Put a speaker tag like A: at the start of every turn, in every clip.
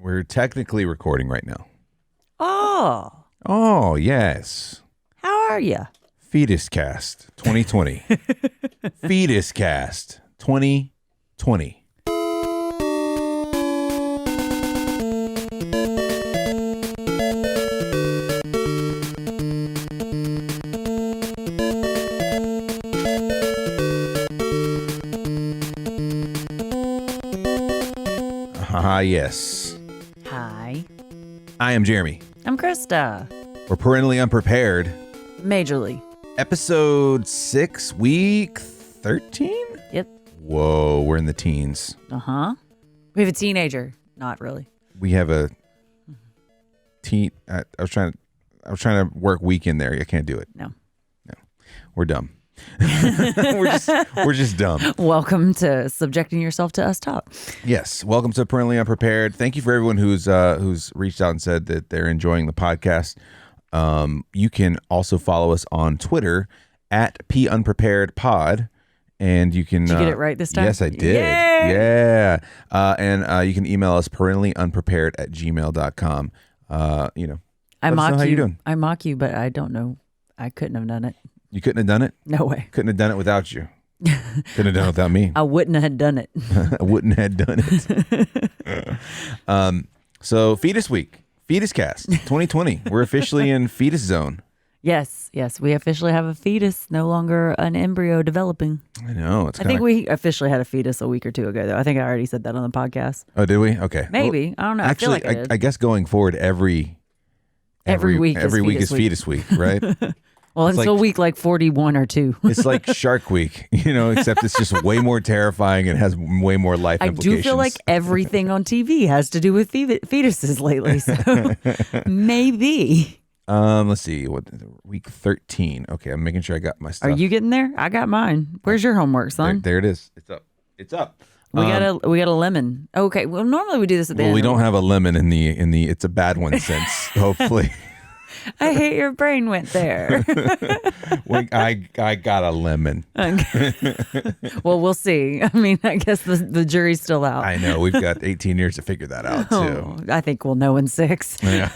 A: We're technically recording right now.
B: Oh.
A: Oh, yes.
B: How are you?
A: Fetus Cast 2020. Fetus Cast 2020. Yes.
B: Hi.
A: I am Jeremy.
B: I'm Krista.
A: We're parentally unprepared.
B: Majorly.
A: Episode 6, week 13?
B: Yep.
A: Whoa, we're in the teens.
B: Uh-huh. We have a teenager. Not really.
A: We have a teen. I was trying to work week in there. I can't do it.
B: No.
A: We're dumb. we're just dumb.
B: Welcome to subjecting yourself to us talk.
A: Yes. Welcome to Parentally Unprepared. Thank you for everyone who's reached out and said that they're enjoying the podcast. You can also follow us on Twitter at PUnpreparedPod. And you can...
B: Did you get it right this time?
A: Yes, I did.
B: Yay!
A: Yeah. And you can email us parentallyunprepared@gmail.com.
B: I
A: let us know how you're doing.
B: I mock you, but I don't know. I couldn't have done it.
A: You couldn't have done it?
B: No way.
A: Couldn't have done it without you. Couldn't have done it without me.
B: I wouldn't have done it.
A: I wouldn't have done it. So Fetus Week, Fetus Cast 2020. We're officially in fetus zone.
B: Yes. We officially have a fetus, no longer an embryo developing.
A: I know.
B: I think we officially had a fetus a week or two ago, though. I think I already said that on the podcast.
A: Oh, did we? Okay.
B: Maybe.
A: Well,
B: I don't know.
A: Actually,
B: I feel like I did.
A: I guess going forward, every week is fetus week, right?
B: Well,
A: it's
B: until
A: like,
B: week like 41 or 2.
A: It's like Shark Week, except it's just way more terrifying and has way more life implications.
B: I do feel like everything on TV has to do with fetuses lately, so maybe.
A: Let's see. Week 13. Okay, I'm making sure I got my stuff.
B: Are you getting there? I got mine. Where's your homework, son?
A: There it is. It's up.
B: We got a lemon. Okay. Well, normally we do this at the end.
A: Well, we don't have a lemon in the it's a bad one sense, hopefully.
B: I hate your brain went there.
A: I got a lemon.
B: Well, we'll see. I mean, I guess the jury's still out.
A: I know. We've got 18 years to figure that out, too.
B: I think we'll know in 6.
A: Yeah,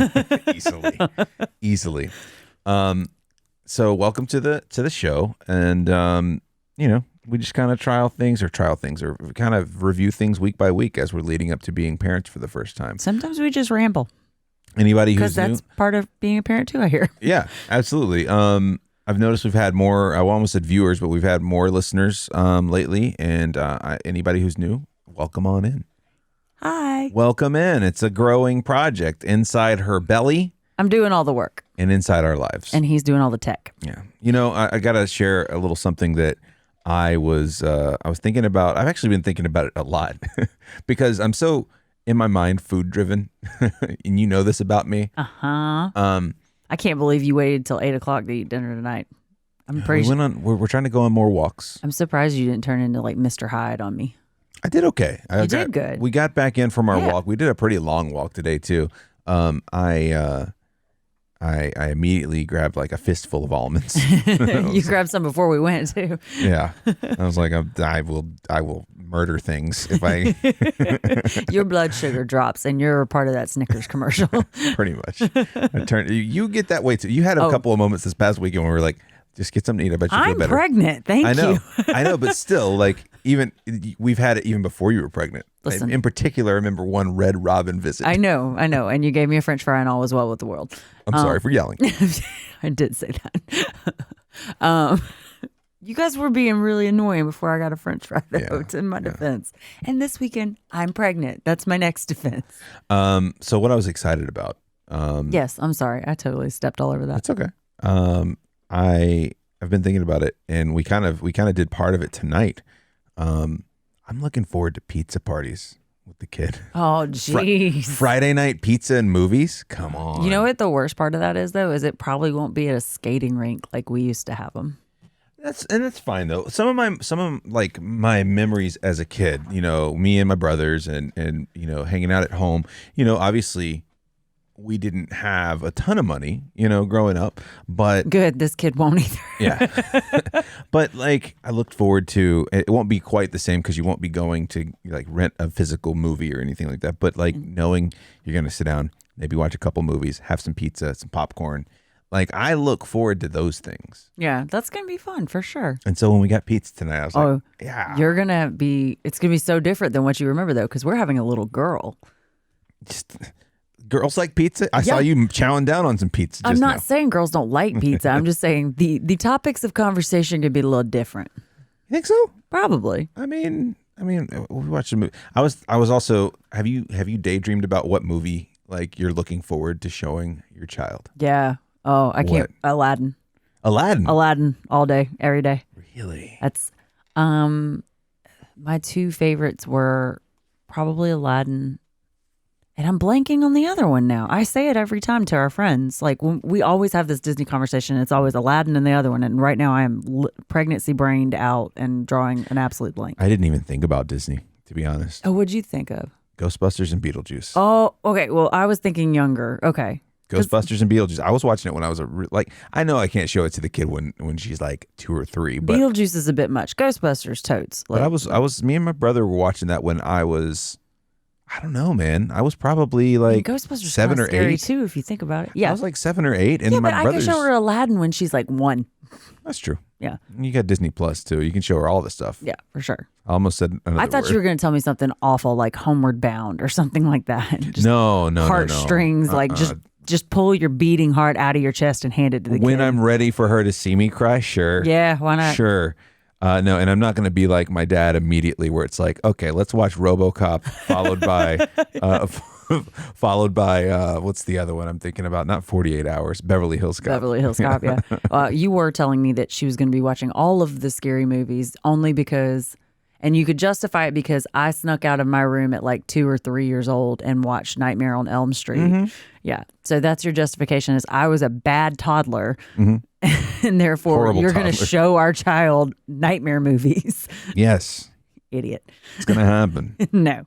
A: easily. So welcome to the show. And, we just kind of trial things or kind of review things week by week as we're leading up to being parents for the first time.
B: Sometimes we just ramble.
A: Anybody who's
B: new? Because that's part of being a parent too, I hear.
A: Yeah, absolutely. I've noticed we've had more, I almost said viewers, but we've had more listeners lately. And anybody who's new, welcome on in.
B: Hi.
A: Welcome in. It's a growing project inside her belly.
B: I'm doing all the work.
A: And inside our lives.
B: And he's doing all the tech.
A: Yeah. I got to share a little something that I was thinking about. I've actually been thinking about it a lot because I'm so... in my mind, food driven, and you know this about me.
B: I can't believe you waited till 8:00 to eat dinner tonight. I'm pretty.
A: We're trying to go on more walks.
B: I'm surprised you didn't turn into like Mr. Hyde on me.
A: I did okay.
B: You did good.
A: We got back in from our walk. We did a pretty long walk today too. I immediately grabbed like a fistful of almonds.
B: You grabbed some before we went too.
A: Yeah, I was like, I will murder things if I.
B: Your blood sugar drops, and you're a part of that Snickers commercial.
A: Pretty much. You get that way too. You had a couple of moments this past weekend where we were like, just get something to eat. I bet you feel better.
B: I'm pregnant. Thank you.
A: I know, but still, like we've had it even before you were pregnant.
B: Listen,
A: in particular, I remember one Red Robin visit.
B: I know, and you gave me a French fry, and all was well with the world.
A: I'm sorry for yelling.
B: I did say that. You guys were being really annoying before I got a French fry, though, in my defense. And this weekend, I'm pregnant. That's my next defense.
A: So what I was excited about.
B: Yes, I'm sorry. I totally stepped all over that.
A: That's okay. I've been thinking about it, and we kind of did part of it tonight. I'm looking forward to pizza parties with the kid.
B: Oh, jeez.
A: Friday night pizza and movies? Come on.
B: You know what the worst part of that is, though? Is it probably won't be at a skating rink like we used to have them.
A: That's fine though. Some of like my memories as a kid, me and my brothers and hanging out at home, obviously we didn't have a ton of money, growing up, but
B: Good, this kid won't either.
A: yeah. But like I looked forward to it won't be quite the same because you won't be going to like rent a physical movie or anything like that. But like knowing you're gonna sit down, maybe watch a couple movies, have some pizza, some popcorn. Like I look forward to those things.
B: Yeah, that's gonna be fun for sure.
A: And so when we got pizza tonight, I was like, yeah.
B: It's gonna be so different than what you remember though, because we're having a little girl.
A: Just girls like pizza. I saw you chowing down on some pizza.
B: I'm not saying girls don't like pizza. I'm just saying the topics of conversation could be a little different.
A: You think so?
B: Probably.
A: I mean, we watched a movie. I was also. Have you daydreamed about what movie like you're looking forward to showing your child?
B: Yeah. Oh, I can't. Aladdin. Aladdin all day, every day.
A: Really?
B: That's my two favorites were probably Aladdin. And I'm blanking on the other one now. I say it every time to our friends. Like we always have this Disney conversation. It's always Aladdin and the other one. And right now I am pregnancy brained out and drawing an absolute blank.
A: I didn't even think about Disney, to be honest.
B: Oh, what'd you think of?
A: Ghostbusters and Beetlejuice.
B: Oh, okay. Well, I was thinking younger. Okay.
A: Ghostbusters and Beetlejuice. I was watching it when I was I know I can't show it to the kid when she's like 2 or 3. But
B: Beetlejuice is a bit much. Ghostbusters totes.
A: But me and my brother were watching that when I was. I don't know, man. I was probably like
B: Ghostbusters
A: 7 or 8
B: too, if you think about it. Yeah,
A: I was like 7 or 8, and
B: yeah,
A: my
B: but
A: brother's.
B: I can show her Aladdin when she's like 1.
A: That's true.
B: Yeah,
A: you got Disney Plus too. You can show her all the stuff.
B: Yeah, for sure.
A: I almost said another
B: I thought
A: word.
B: you were going to tell me something awful like Homeward Bound or something like that. Just
A: no,
B: heartstrings, like just pull your beating heart out of your chest and hand it to the kid.
A: When I'm ready for her to see me cry, sure.
B: Yeah, why not?
A: Sure. No, and I'm not going to be like my dad immediately where it's like, okay, let's watch RoboCop followed by what's the other one I'm thinking about? Not 48 Hours, Beverly Hills Cop.
B: Beverly Hills Cop, yeah. You were telling me that she was going to be watching all of the scary movies only because, and you could justify it because I snuck out of my room at like 2 or 3 years old and watched Nightmare on Elm Street. Mm-hmm. Yeah. So that's your justification is I was a bad toddler. Mm-hmm. And therefore,
A: horrible
B: you're going to show our child nightmare movies.
A: Yes.
B: Idiot.
A: It's going to happen.
B: No.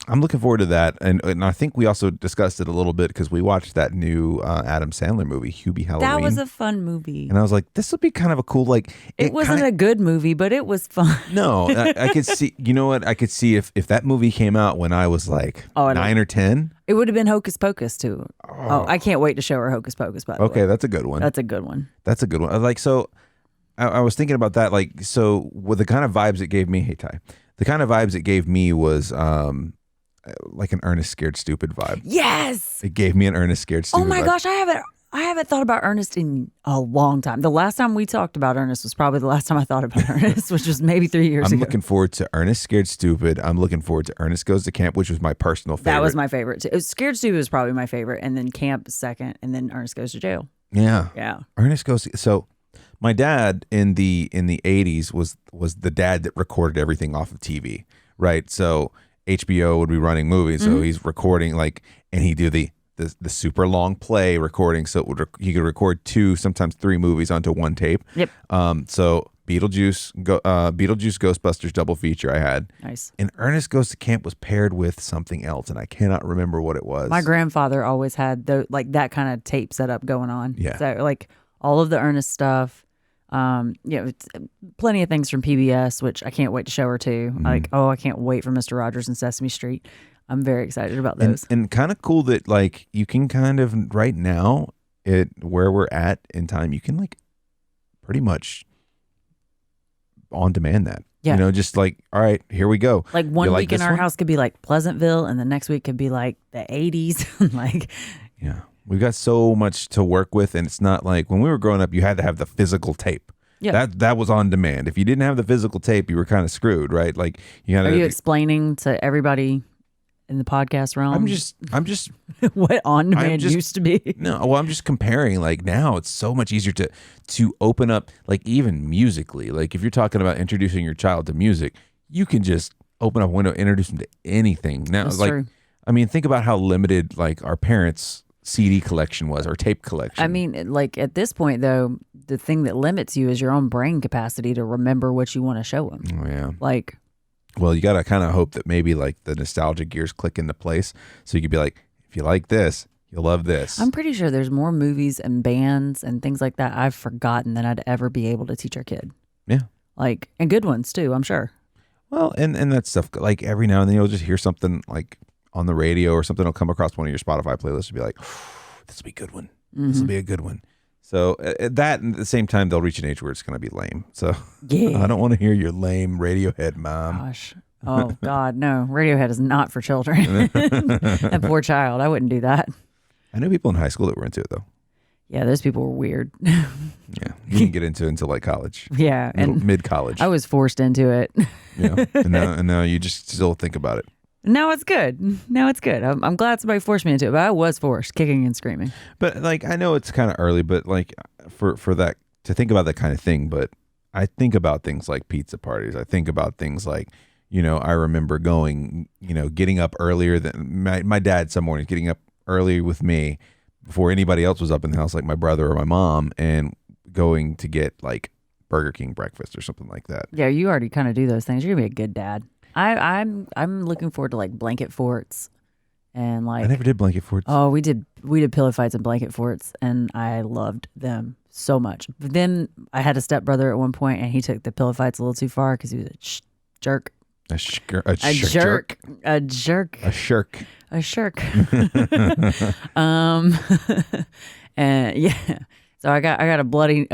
A: I'm looking forward to that. And I think we also discussed it a little bit because we watched that new Adam Sandler movie, Hubie Halloween.
B: That was a fun movie.
A: And I was like, this would be kind of a cool, like...
B: It wasn't a good movie, but it was fun.
A: No, I could see... You know what? I could see if that movie came out when I was like 9 or 10...
B: It would have been Hocus Pocus too. Oh, I can't wait to show her Hocus Pocus, by the way.
A: Okay, that's a good one.
B: That's a good one.
A: That's a good one. Like, so I was thinking about that. Like, so with the kind of vibes it gave me, hey, Ty, the kind of vibes it gave me was like an Ernest Scared Stupid vibe.
B: Yes.
A: It gave me an Ernest Scared Stupid vibe.
B: Oh my gosh, I haven't thought about Ernest in a long time. The last time we talked about Ernest was probably the last time I thought about Ernest, which was maybe 3 years ago.
A: I'm looking forward to Ernest Scared Stupid. I'm looking forward to Ernest Goes to Camp, which was my personal favorite.
B: That was my favorite too. Scared Stupid was probably my favorite, and then Camp second, and then Ernest Goes to Jail.
A: Yeah.
B: Yeah.
A: Ernest Goes to, so my dad in the 80s was the dad that recorded everything off of TV, right? So HBO would be running movies, so he's recording and he'd do the super long play recording, so he could record 2, sometimes 3 movies onto one tape.
B: Yep.
A: So Beetlejuice, Ghostbusters double feature I had.
B: Nice.
A: And Ernest Goes to Camp was paired with something else, and I cannot remember what it was.
B: My grandfather always had that kind of tape setup going on.
A: Yeah.
B: So like all of the Ernest stuff. It's plenty of things from PBS, which I can't wait to show her too. Like, I can't wait for Mr. Rogers and Sesame Street. I'm very excited about those.
A: And kind of cool that like you can kind of right now where we're at in time, you can like pretty much on demand that.
B: Yeah.
A: Just like, all right, here we go.
B: Like one week in our house could be like Pleasantville, and the next week could be like the 80s. Like,
A: yeah, we've got so much to work with, and it's not like when we were growing up, you had to have the physical tape. Yeah, that was on demand. If you didn't have the physical tape, you were kind of screwed, right? Like, you had.
B: Are you explaining to everybody in the podcast realm?
A: I'm just
B: what on demand used to be.
A: No, well, I'm just comparing. Like now, it's so much easier to open up. Like even musically, like if you're talking about introducing your child to music, you can just open up a window, introduce them to anything. Now,
B: That's
A: like,
B: true.
A: I mean, think about how limited like our parents' CD collection was, or tape collection.
B: I mean, like at this point though, the thing that limits you is your own brain capacity to remember what you want to show them.
A: Oh yeah,
B: like.
A: Well, you got to kind of hope that maybe like the nostalgia gears click into place, so you could be like, if you like this, you'll love this.
B: I'm pretty sure there's more movies and bands and things like that I've forgotten than I'd ever be able to teach our kid.
A: Yeah.
B: Like, and good ones too, I'm sure.
A: Well, and that stuff, like every now and then you'll just hear something like on the radio or something will come across one of your Spotify playlists and be like, this will be a good one. This will be a good one. So that, and at the same time, they'll reach an age where it's going to be lame. So
B: Yeah.
A: I don't want to hear your lame Radiohead, Mom.
B: Gosh. Oh, God, no. Radiohead is not for children. That poor child. I wouldn't do that.
A: I know people in high school that were into it, though.
B: Yeah, those people were weird.
A: Yeah. You didn't get into it until like college.
B: Yeah. And
A: mid-college.
B: I was forced into it.
A: Yeah. And now you just still think about it.
B: Now it's good. Now it's good. I'm glad somebody forced me into it, but I was forced, kicking and screaming.
A: But like, I know it's kind of early, but like for that, to think about that kind of thing, but I think about things like pizza parties. I think about things like, I remember going, getting up earlier than my dad some mornings, getting up early with me before anybody else was up in the house, like my brother or my mom, and going to get like Burger King breakfast or something like that.
B: Yeah, you already kind of do those things. You're gonna be a good dad. I'm looking forward to like blanket forts and like
A: I never did blanket forts.
B: Oh, we did pillow fights and blanket forts, and I loved them so much. But then I had a stepbrother at one point, and he took the pillow fights a little too far because he was a jerk.
A: A jerk.
B: A jerk.
A: A shirk.
B: And yeah. So I got a bloody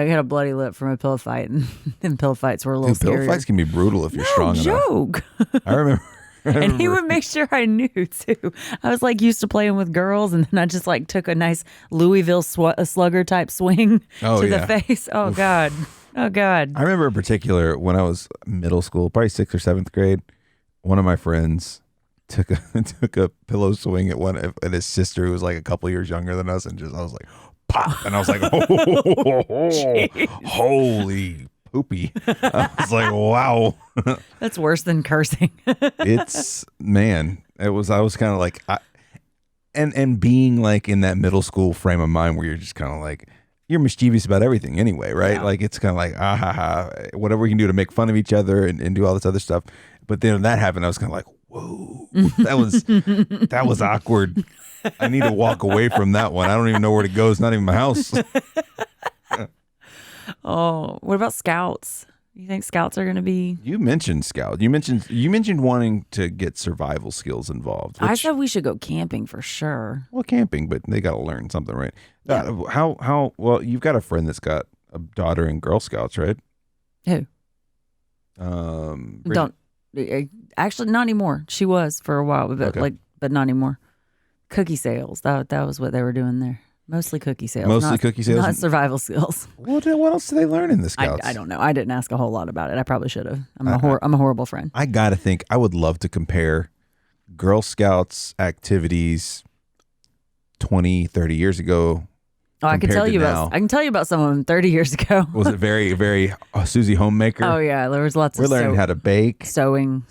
B: lip from a pillow fight, and then pillow fights were a little scary.
A: Pillow fights can be brutal if you're strong
B: joke.
A: enough. I remember.
B: And he would make sure I knew too. I was like used to playing with girls, and then I just like took a nice Louisville slugger type swing to the face. Oh God. Oh God.
A: I remember in particular when I was middle school, probably 6th or 7th grade, one of my friends took a pillow swing at his sister who was like a couple years younger than us, and I was like, pop, and I was like, holy poopy. I was like, wow.
B: That's worse than cursing.
A: I was kind of like, and being like in that middle school frame of mind where you're just kind of like, you're mischievous about everything anyway, right? Yeah. Like it's kind of like, whatever we can do to make fun of each other and do all this other stuff. But then when that happened, I was kind of like, whoa, that was awkward. I need to walk away from that one. I don't even know where to go. It's not even my house.
B: Oh, what about scouts? You think scouts are going to be?
A: You mentioned scout. You mentioned wanting to get survival skills involved.
B: I said we should go camping for sure.
A: Well, camping, but they got to learn something, right?
B: Yeah.
A: How? Well, you've got a friend that's got a daughter in Girl Scouts, right?
B: Who? Actually, not anymore. She was for a while, but
A: okay.
B: but not anymore. Cookie sales. That was what they were doing there. Mostly cookie sales.
A: Cookie sales?
B: Not survival skills.
A: What else do they learn in the Scouts?
B: I don't know. I didn't ask a whole lot about it. I probably should have. I'm a horrible friend.
A: I got to think. I would love to compare Girl Scouts activities 20, 30 years ago.
B: Oh, I can tell you about some of them 30 years ago.
A: Was it very, very Susie Homemaker?
B: Oh yeah, there was lots of
A: We're learning how to bake,
B: sewing,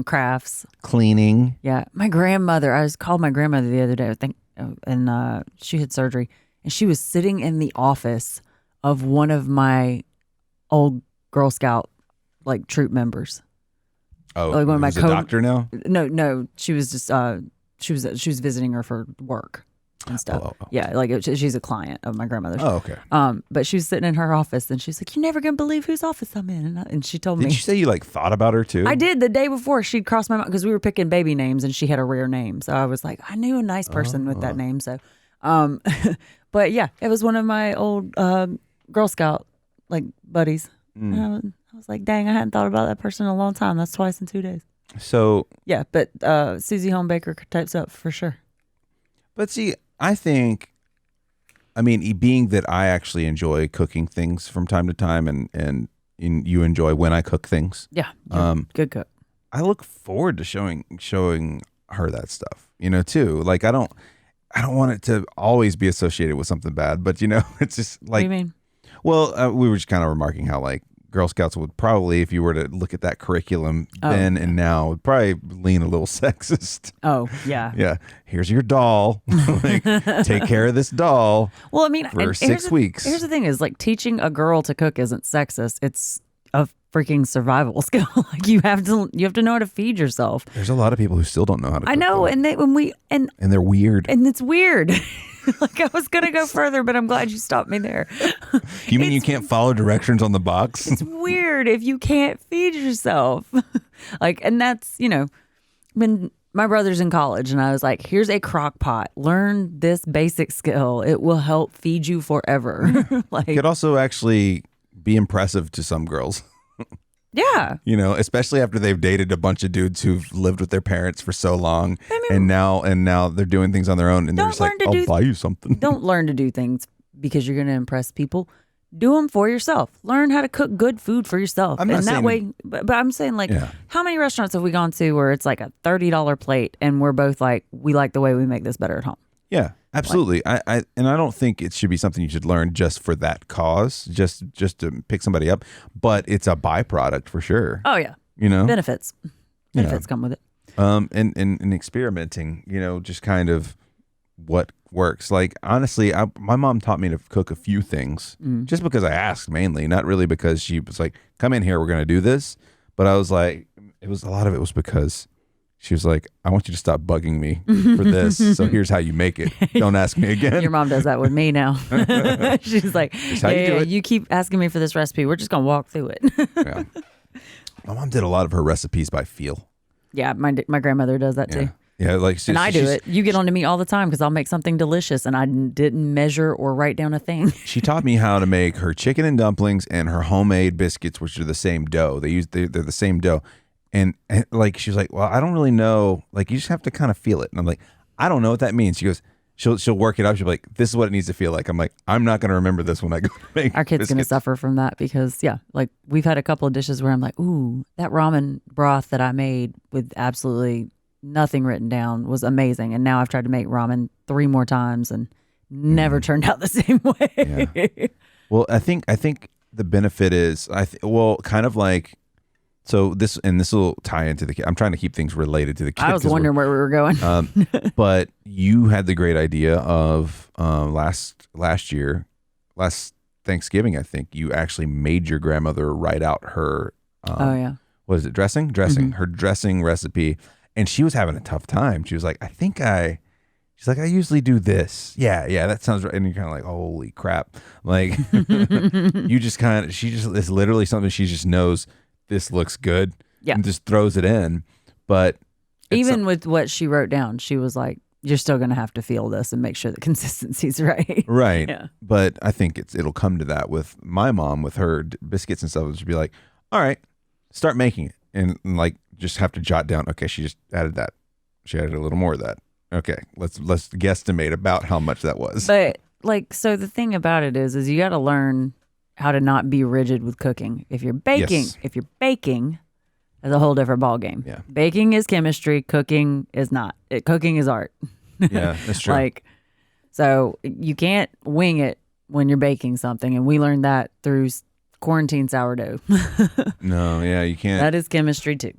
B: crafts,
A: cleaning.
B: Yeah, my grandmother. I called my grandmother the other day. I think, and she had surgery, and she was sitting in the office of one of my old Girl Scout like troop members.
A: Oh,
B: like one of my
A: a doctor now?
B: No, she was just she was visiting her for work and stuff. Oh. Yeah, like she's a client of my grandmother's.
A: Oh, okay.
B: But she was sitting in her office, and she's like, "You're never gonna believe whose office I'm in." And she told me.
A: Did you say you like thought about her too?
B: I did the day before. She'd crossed my mind because we were picking baby names, and she had a rare name. So I was like, I knew a nice person with that name. So, but yeah, it was one of my old Girl Scout like buddies. And I was like, dang, I hadn't thought about that person in a long time. That's twice in 2 days.
A: So
B: yeah, but Susie Homebaker types up for sure.
A: But see, I think, I mean, being that I actually enjoy cooking things from time to time, and you enjoy when I cook things.
B: Yeah, good cook.
A: I look forward to showing her that stuff, too. Like I don't want it to always be associated with something bad, but it's just like.
B: What do you mean?
A: Well, we were just kind of remarking how like Girl Scouts would probably, if you were to look at that curriculum then and now, would probably lean a little sexist.
B: Oh, yeah.
A: Yeah. Here's your doll. Like, take care of this doll.
B: Well, I mean,
A: for 6 weeks.
B: Here's the thing is like teaching a girl to cook isn't sexist. It's a freaking survival skill. Like you have to know how to feed yourself.
A: There's a lot of people who still don't know how to cook.
B: I know,
A: though.
B: and
A: they're weird.
B: And it's weird. Like I was gonna go further, but I'm glad you stopped me there.
A: You mean you can't follow directions on the box?
B: It's weird if you can't feed yourself. Like, and that's, when my brother's in college and I was like, here's a crock pot. Learn this basic skill. It will help feed you forever. Like,
A: it could also actually be impressive to some girls.
B: yeah.
A: Especially after they've dated a bunch of dudes who've lived with their parents for so long, and now they're doing things on their own, and they're just like, I'll buy you something.
B: Don't learn to do things because you're going to impress people. Do them for yourself. Learn how to cook good food for yourself.
A: I'm not
B: and that
A: saying,
B: way, but I'm saying, like, how many restaurants have we gone to where it's like a $30 plate and we're both like, we like the way we make this better at home?
A: Yeah, absolutely. I don't think it should be something you should learn just for that cause, just to pick somebody up, but it's a byproduct for sure.
B: Oh yeah. Benefits come with it.
A: And experimenting, just kind of what works. Like, honestly, my mom taught me to cook a few things just because I asked, mainly, not really because she was like, come in here, we're going to do this. But I was like, a lot of it was because she was like, I want you to stop bugging me for this. So here's how you make it. Don't ask me again.
B: Your mom does that with me now. She's like, you keep asking me for this recipe. We're just going to walk through it.
A: Yeah. My mom did a lot of her recipes by feel.
B: Yeah, my grandmother does that too.
A: Yeah, like,
B: and I do it. You get on to me all the time because I'll make something delicious and I didn't measure or write down a thing.
A: She taught me how to make her chicken and dumplings and her homemade biscuits, which are the same dough. They're the same dough. And like, she was like, well, I don't really know. Like, you just have to kind of feel it. And I'm like, I don't know what that means. She goes, she'll work it up. She'll be like, this is what it needs to feel like. I'm like, I'm not going to remember this when I go to make
B: Our kid's going to suffer from that because, like, we've had a couple of dishes where I'm like, ooh, that ramen broth that I made with absolutely nothing written down was amazing. And now I've tried to make ramen 3 more times and never turned out the same way.
A: Yeah. Well, I think the benefit is, kind of like, so this will tie into the kid. I'm trying to keep things related to the kid.
B: I was wondering where we were going.
A: But you had the great idea of last Thanksgiving, I think, you actually made your grandmother write out her what is it, dressing? Her dressing recipe. And she was having a tough time. She was like, she's like, I usually do this. Yeah, that sounds right. And you're kind of like, holy crap. Like, it's literally something she just knows this looks good. Yeah. And just throws it in. But
B: even with what she wrote down, she was like, you're still going to have to feel this and make sure the consistency's right.
A: Right.
B: Yeah.
A: But I think it'll come to that with my mom, with her biscuits and stuff. She'll be like, all right, start making it. And like, just have to jot down, okay, she just added that. She added a little more of that. Okay, let's guesstimate about how much that was.
B: But like, so the thing about it is you got to learn how to not be rigid with cooking. If you're baking, it's a whole different ball game.
A: Yeah.
B: Baking is chemistry. Cooking is not. Cooking is art.
A: Yeah, that's true.
B: Like, so you can't wing it when you're baking something, and we learned that through quarantine sourdough.
A: No, yeah, you can't.
B: That is chemistry too.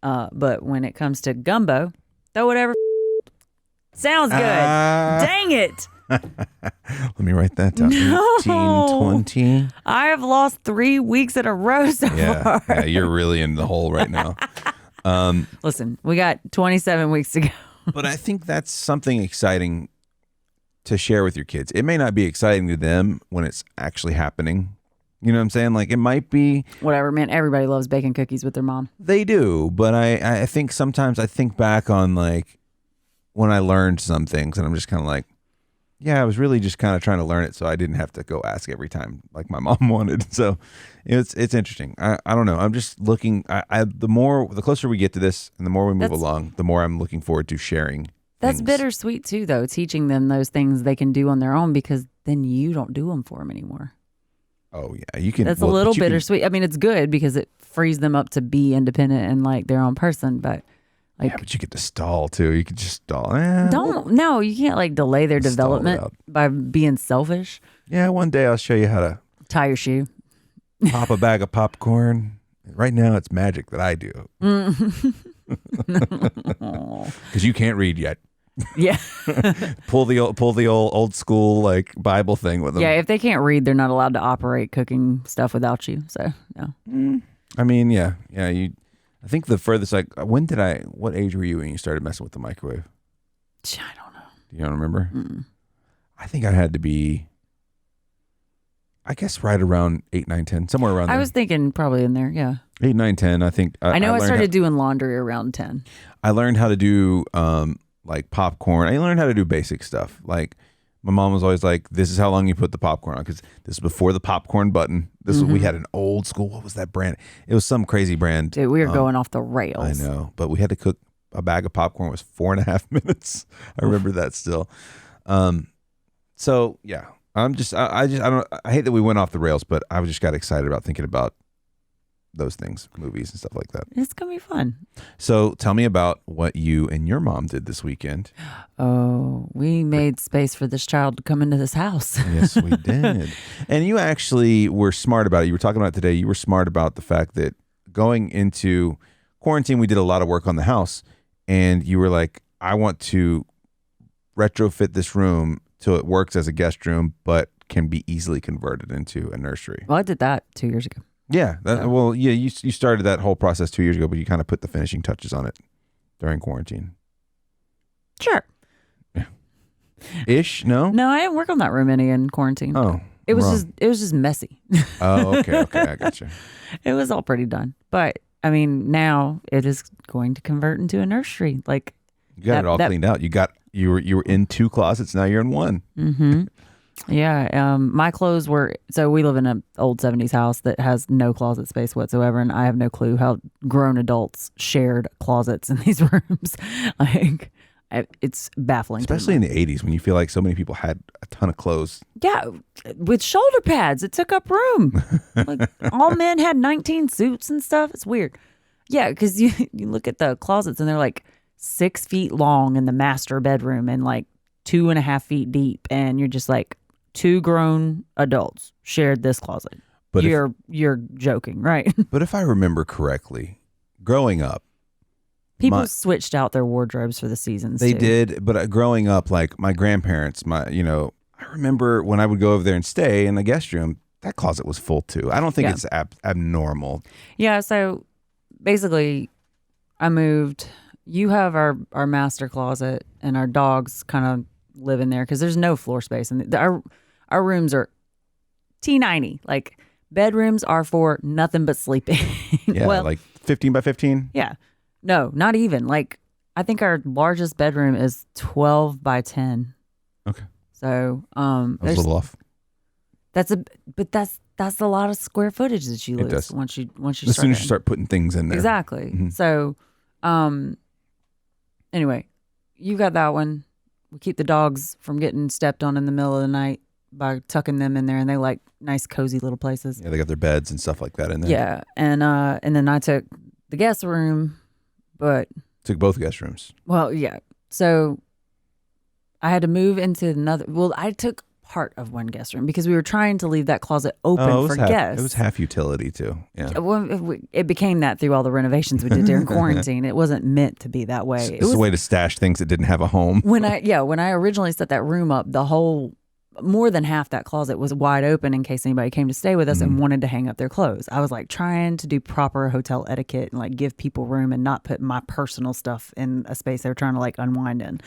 B: But when it comes to gumbo, throw whatever sounds good. Dang it.
A: Let me write that down.
B: No.
A: 1820.
B: I have lost 3 weeks in a row so far.
A: Yeah, you're really in the hole right now.
B: Listen, we got 27 weeks to go.
A: But I think that's something exciting to share with your kids. It may not be exciting to them when it's actually happening. You know what I'm saying? Like, it might be...
B: Whatever, man. Everybody loves baking cookies with their mom.
A: They do. But I think sometimes I think back on, like, when I learned some things, and I'm just kind of like, yeah, I was really just kind of trying to learn it so I didn't have to go ask every time like my mom wanted. So it's interesting. I don't know. I'm just looking... the closer we get to this and the more we move along, the more I'm looking forward to sharing
B: That's
A: things.
B: bittersweet, too, though. Teaching them those things they can do on their own because then you don't do them for them anymore.
A: Oh, yeah. You can.
B: That's a little bittersweet. I mean, it's good because it frees them up to be independent and like their own person. But like,
A: yeah, but you get to stall too. You can just stall.
B: No, you can't like delay their development by being selfish.
A: Yeah, one day I'll show you how to
B: tie your shoe,
A: pop a bag of popcorn. Right now, it's magic that I do because you can't read yet.
B: Yeah.
A: pull the old school like Bible thing with them.
B: Yeah, if they can't read, they're not allowed to operate cooking stuff without you. So no.
A: I mean, yeah. I think the furthest, what age were you when you started messing with the microwave?
B: I don't know.
A: You don't remember?
B: Mm-mm.
A: I think I had to be, I guess, right around 8, 9, 10, somewhere around there.
B: I was thinking probably in there, yeah.
A: 8, 9, 10, I think.
B: I know I started doing laundry around 10.
A: I learned how to do like popcorn. I learned how to do basic stuff. Like my mom was always like, this is how long you put the popcorn on, because this is before the popcorn button. We had an old school, what was that brand? It was some crazy brand.
B: Dude, we were going off the rails.
A: I know, but we had to cook a bag of popcorn was 4.5 minutes. I remember that still. So yeah, I hate that we went off the rails, but I just got excited about thinking about those things, movies and stuff like that.
B: It's going to be fun.
A: So tell me about what you and your mom did this weekend.
B: Oh, we made space for this child to come into this house.
A: Yes, we did. And you actually were smart about it. You were talking about it today. You were smart about the fact that going into quarantine, we did a lot of work on the house. And you were like, I want to retrofit this room till it works as a guest room, but can be easily converted into a nursery.
B: Well, I did that 2 years ago.
A: Yeah. You started that whole process 2 years ago, but you kind of put the finishing touches on it during quarantine.
B: Sure.
A: Yeah. Ish? No?
B: No, I didn't work on that room any in quarantine.
A: Oh.
B: It was just messy.
A: Oh, okay. I gotcha.
B: It was all pretty done. But I mean, now it is going to convert into a nursery. Like
A: you got it all cleaned out. You were in 2 closets, now you're in 1.
B: Mm-hmm. Yeah. My clothes so we live in an old 70s house that has no closet space whatsoever, and I have no clue how grown adults shared closets in these rooms. Like, it's baffling.
A: Especially in the 80s when you feel like so many people had a ton of clothes.
B: Yeah, with shoulder pads, it took up room. Like all men had 19 suits and stuff. It's weird. Yeah, because you look at the closets and they're like 6 feet long in the master bedroom and like 2.5 feet deep, and you're just like, 2 grown adults shared this closet. But you're joking, right?
A: But if I remember correctly, growing up,
B: people switched out their wardrobes for the seasons.
A: They did, but growing up, like my grandparents, I remember when I would go over there and stay in the guest room, that closet was full too. I don't think it's abnormal.
B: Yeah. So basically, I moved. You have our master closet, and our dogs kind of live in there because there's no floor space, and our rooms are T90. Like bedrooms are for nothing but sleeping.
A: Yeah, well, like 15 by 15.
B: Yeah, no, not even. Like I think our largest bedroom is 12 by 10.
A: Okay.
B: So
A: I was a little off.
B: That's a lot of square footage that you lose once you
A: as soon as you start putting things in there.
B: Exactly. Mm-hmm. So anyway, you got that one. We keep the dogs from getting stepped on in the middle of the night by tucking them in there, and they like nice, cozy little places.
A: Yeah, they got their beds and stuff like that in there.
B: Yeah, and then I took the guest room, but
A: took both guest rooms.
B: Well, yeah. So I had to move into another. Well, I took part of one guest room because we were trying to leave that closet open for guests.
A: It was half utility too. Yeah.
B: Well, it became that through all the renovations we did during quarantine. It wasn't meant to be that way.
A: It was a way to stash things that didn't have a home.
B: When I originally set that room up, more than half that closet was wide open in case anybody came to stay with us and wanted to hang up their clothes. I was like trying to do proper hotel etiquette and like give people room and not put my personal stuff in a space they were trying to like unwind in.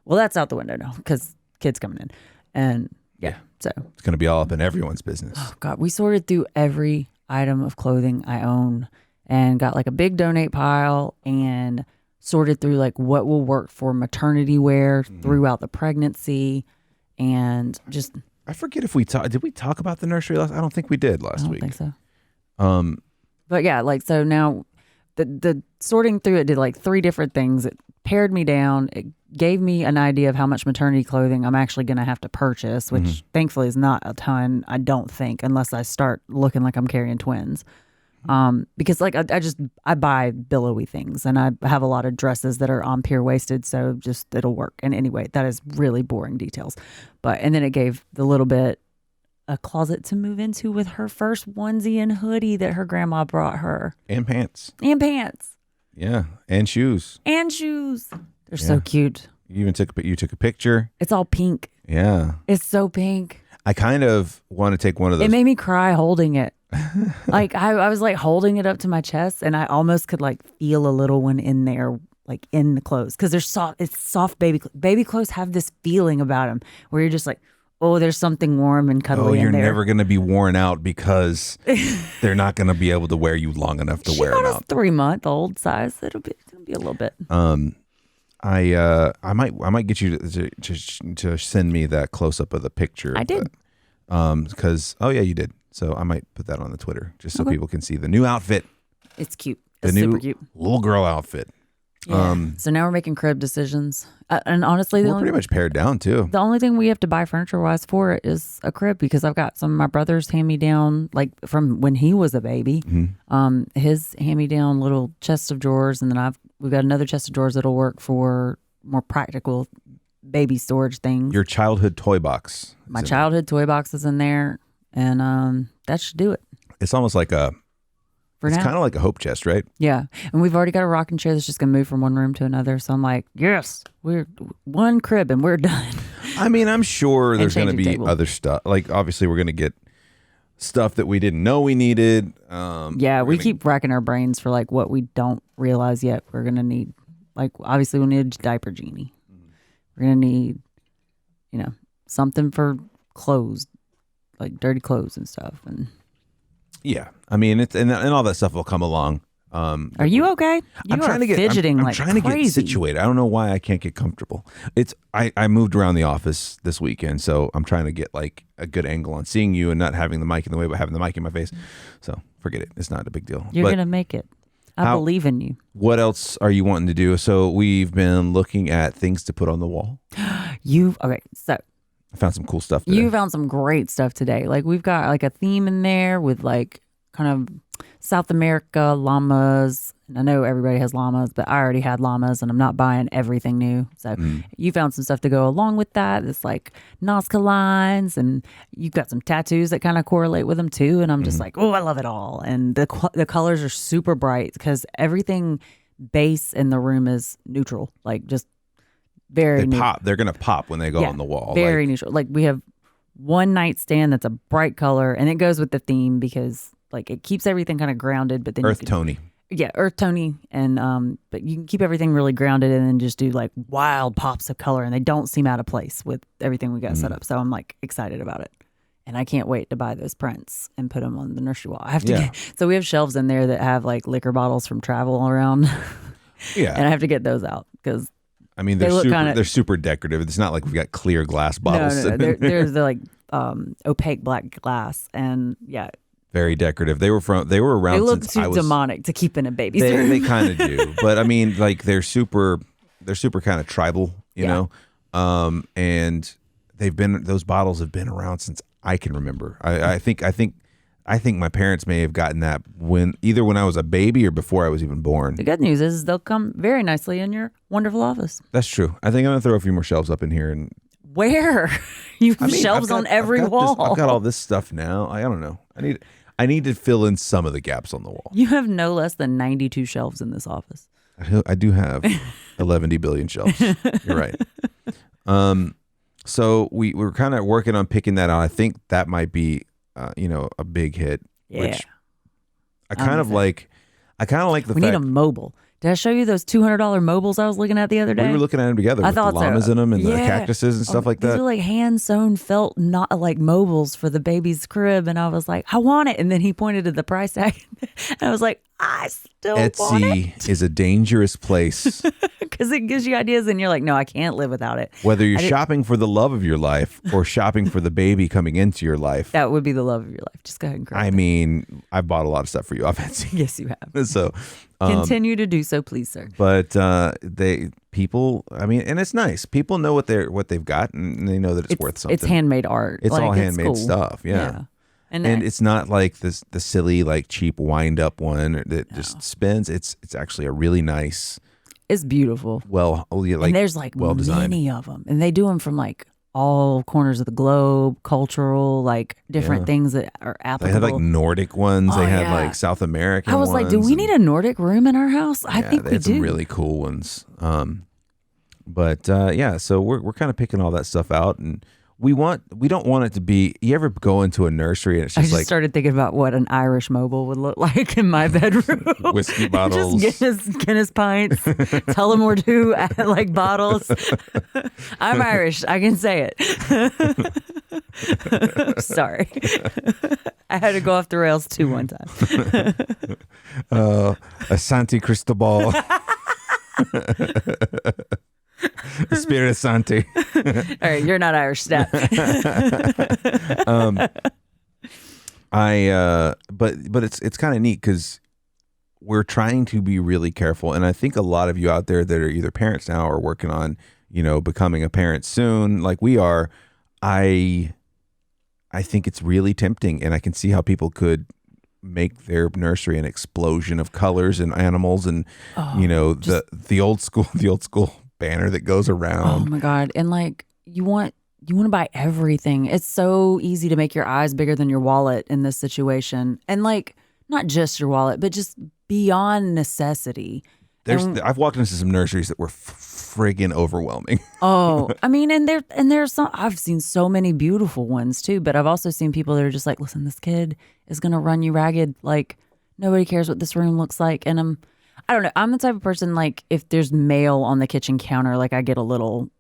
B: Well, that's out the window now because kids coming in. And yeah, so
A: it's going to be all up in everyone's business.
B: Oh God, we sorted through every item of clothing I own and got like a big donate pile and sorted through like what will work for maternity wear throughout the pregnancy, and just.
A: I forget if did we talk about the nursery last? I don't think we did last week.
B: I don't think so. But yeah, like so now the sorting through it did like 3 different things. It pared me down. It gave me an idea of how much maternity clothing I'm actually going to have to purchase, which thankfully is not a ton, I don't think, unless I start looking like I'm carrying twins. Because like I buy billowy things, and I have a lot of dresses that are on pier waisted, so just it'll work. And anyway, that is really boring details. And then it gave the little bit a closet to move into with her first onesie and hoodie that her grandma brought her.
A: And pants. Yeah, and shoes.
B: They're so cute.
A: You even took a picture.
B: It's all pink.
A: Yeah.
B: It's so pink.
A: I kind of want to take one of those.
B: It made me cry holding it. Like I was like holding it up to my chest, and I almost could like feel a little one in there, like in the clothes, because they're soft. It's soft baby clothes have this feeling about them where you're just like, oh, there's something warm and cuddly in
A: you're
B: there.
A: never going to be worn out because they're not going to be able to wear you long enough to wear them out.
B: 3-month-old size. It'll be a little bit.
A: I might get you to send me that close up of the picture.
B: I did.
A: Because you did. So I might put that on the Twitter just so people can see the new outfit.
B: It's cute.
A: It's
B: super cute.
A: Little girl outfit.
B: Yeah. So now we're making crib decisions, and honestly,
A: we're pretty much pared down too.
B: The only thing we have to buy furniture wise for it is a crib, because I've got some of my brother's hand me down, like from when he was a baby.
A: Mm-hmm.
B: His hand me down little chest of drawers, and then we've got another chest of drawers that'll work for more practical baby storage things.
A: Your childhood toy box.
B: My childhood toy box is in there, and that should do it.
A: It's almost like it's kind of like a hope chest, right?
B: Yeah. And we've already got a rocking chair that's just going to move from one room to another. So I'm like, yes, we're one crib and we're done.
A: I mean, I'm sure there's going to be
B: table.
A: other stuff. Like, obviously, we're going to get stuff that we didn't know we needed.
B: We keep racking our brains for like what we don't realize yet we're going to need. Like, obviously, we need a diaper genie. We're going to need, something for clothes, like dirty clothes and stuff. And
A: yeah, I mean, it's and all that stuff will come along.
B: Are you okay?
A: I'm trying to get
B: fidgeting
A: I'm
B: like
A: trying to
B: crazy.
A: get situated. I don't know why I can't get comfortable. I moved around the office this weekend, so I'm trying to get like a good angle on seeing you and not having the mic in the way, but having the mic in my face. So forget it. It's not a big deal.
B: You're gonna make it. I believe in you.
A: What else are you wanting to do? So we've been looking at things to put on the wall.
B: So
A: I found some cool stuff today.
B: You found some great stuff today. Like, we've got like a theme in there with like kind of South America llamas. And I know everybody has llamas, but I already had llamas and I'm not buying everything new. So you found some stuff to go along with that. It's like Nazca lines, and you've got some tattoos that kind of correlate with them too. And I'm just like, oh, I love it all. And the colors are super bright because everything base in the room is neutral, like just very neutral.
A: Pop. They're gonna pop when they go on the wall.
B: Very neutral. Like, we have one nightstand that's a bright color, and it goes with the theme because like it keeps everything kind of grounded. But then
A: earth tony.
B: Yeah, earth tony, and but you can keep everything really grounded, and then just do like wild pops of color, and they don't seem out of place with everything we got set up. So I'm like excited about it, and I can't wait to buy those prints and put them on the nursery wall. I have to so we have shelves in there that have like liquor bottles from travel around. Yeah, and I have to get those out because.
A: I mean, they're super decorative. It's not like we've got clear glass bottles.
B: No. They're like opaque black glass, and
A: very decorative. They were around.
B: They look
A: since
B: too demonic to keep in a baby's
A: room.
B: room.
A: They kind of do, but I mean, like they're super kind of tribal, you know. And those bottles have been around since I can remember. I think my parents may have gotten that either when I was a baby or before I was even born.
B: The good news is they'll come very nicely in your wonderful office.
A: That's true. I think I'm gonna throw a few more shelves up in here. And
B: where you have shelves on every wall.
A: I've got all this stuff now. I don't know. I need to fill in some of the gaps on the wall.
B: You have no less than 92 shelves in this office.
A: I do have 11 billion shelves. You're right. So we're kind of working on picking that out. I think that might be a big hit.
B: Yeah.
A: Which I kind of like the fact.
B: We need a mobile. Did I show you those $200 mobiles I was looking at the other day?
A: We were looking at them together. With the llamas in them and the cactuses and stuff like that.
B: These are like hand-sewn felt, not like mobiles for the baby's crib. And I was like, I want it. And then he pointed to the price tag. And I was like, I still want it.
A: Etsy is a dangerous place.
B: Because it gives you ideas and you're like, no, I can't live without it.
A: Whether you're shopping for the love of your life or shopping for the baby coming into your life.
B: That would be the love of your life. Just go ahead and correct it.
A: mean, I bought a lot of stuff for you off Etsy.
B: Yes, you have.
A: So
B: continue to do so, please, sir.
A: But people, and it's nice. People know what they've got, and they know that it's worth something.
B: It's handmade art.
A: It's all handmade
B: cool.
A: stuff. Yeah. And it's not like the silly, like cheap wind up one that just spins. It's actually a really nice.
B: It's beautiful.
A: And
B: there's like
A: well-designed.
B: many of them, and they do them from like all corners of the globe, cultural, like different things that are applicable.
A: They had like Nordic ones. They had like South American ones.
B: I was like, do we need a Nordic room in our house? I think we
A: had
B: do.
A: Some really cool ones. So we're kind of picking all that stuff out, and we don't want it to be. You ever go into a nursery and it's
B: I
A: just
B: just
A: like
B: started thinking about what an Irish mobile would look like in my bedroom.
A: whiskey bottles,
B: just Guinness pints, Tullamore like bottles. I'm Irish. I can say it. Sorry, I had to go off the rails too one time.
A: a Santi Cristobal. Spirit Santi.
B: All right, you're not Irish, stat.
A: But it's kind of neat because we're trying to be really careful, and I think a lot of you out there that are either parents now or working on, becoming a parent soon, like we are. I think it's really tempting, and I can see how people could make their nursery an explosion of colors and animals, and the old school banner that goes around.
B: Oh my God. And like you want to buy everything. It's so easy to make your eyes bigger than your wallet in this situation. And like not just your wallet, but just beyond necessity.
A: I've walked into some nurseries that were friggin' overwhelming.
B: Oh, I mean, and there's some, I've seen so many beautiful ones too, but I've also seen people that are just like, listen, this kid is going to run you ragged. Like nobody cares what this room looks like. And I don't know. I'm the type of person, like, if there's mail on the kitchen counter, like, I get a little,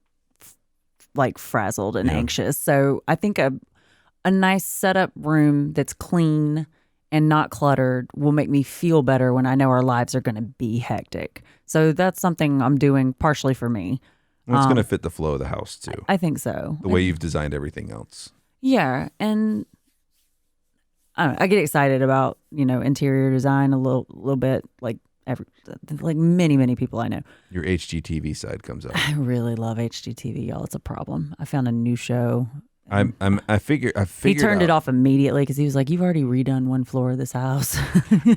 B: like, frazzled and anxious. So I think a nice setup room that's clean and not cluttered will make me feel better when I know our lives are going to be hectic. So that's something I'm doing partially for me.
A: Well, it's going to fit the flow of the house, too.
B: I think so.
A: The way you've designed everything else.
B: Yeah. And I don't know, I get excited about, interior design a little bit, like, many people I know.
A: Your HGTV side comes up.
B: I really love HGTV, y'all. It's a problem. I found a new show.
A: I figured
B: he turned it off immediately because he was like, "You've already redone one floor of this house."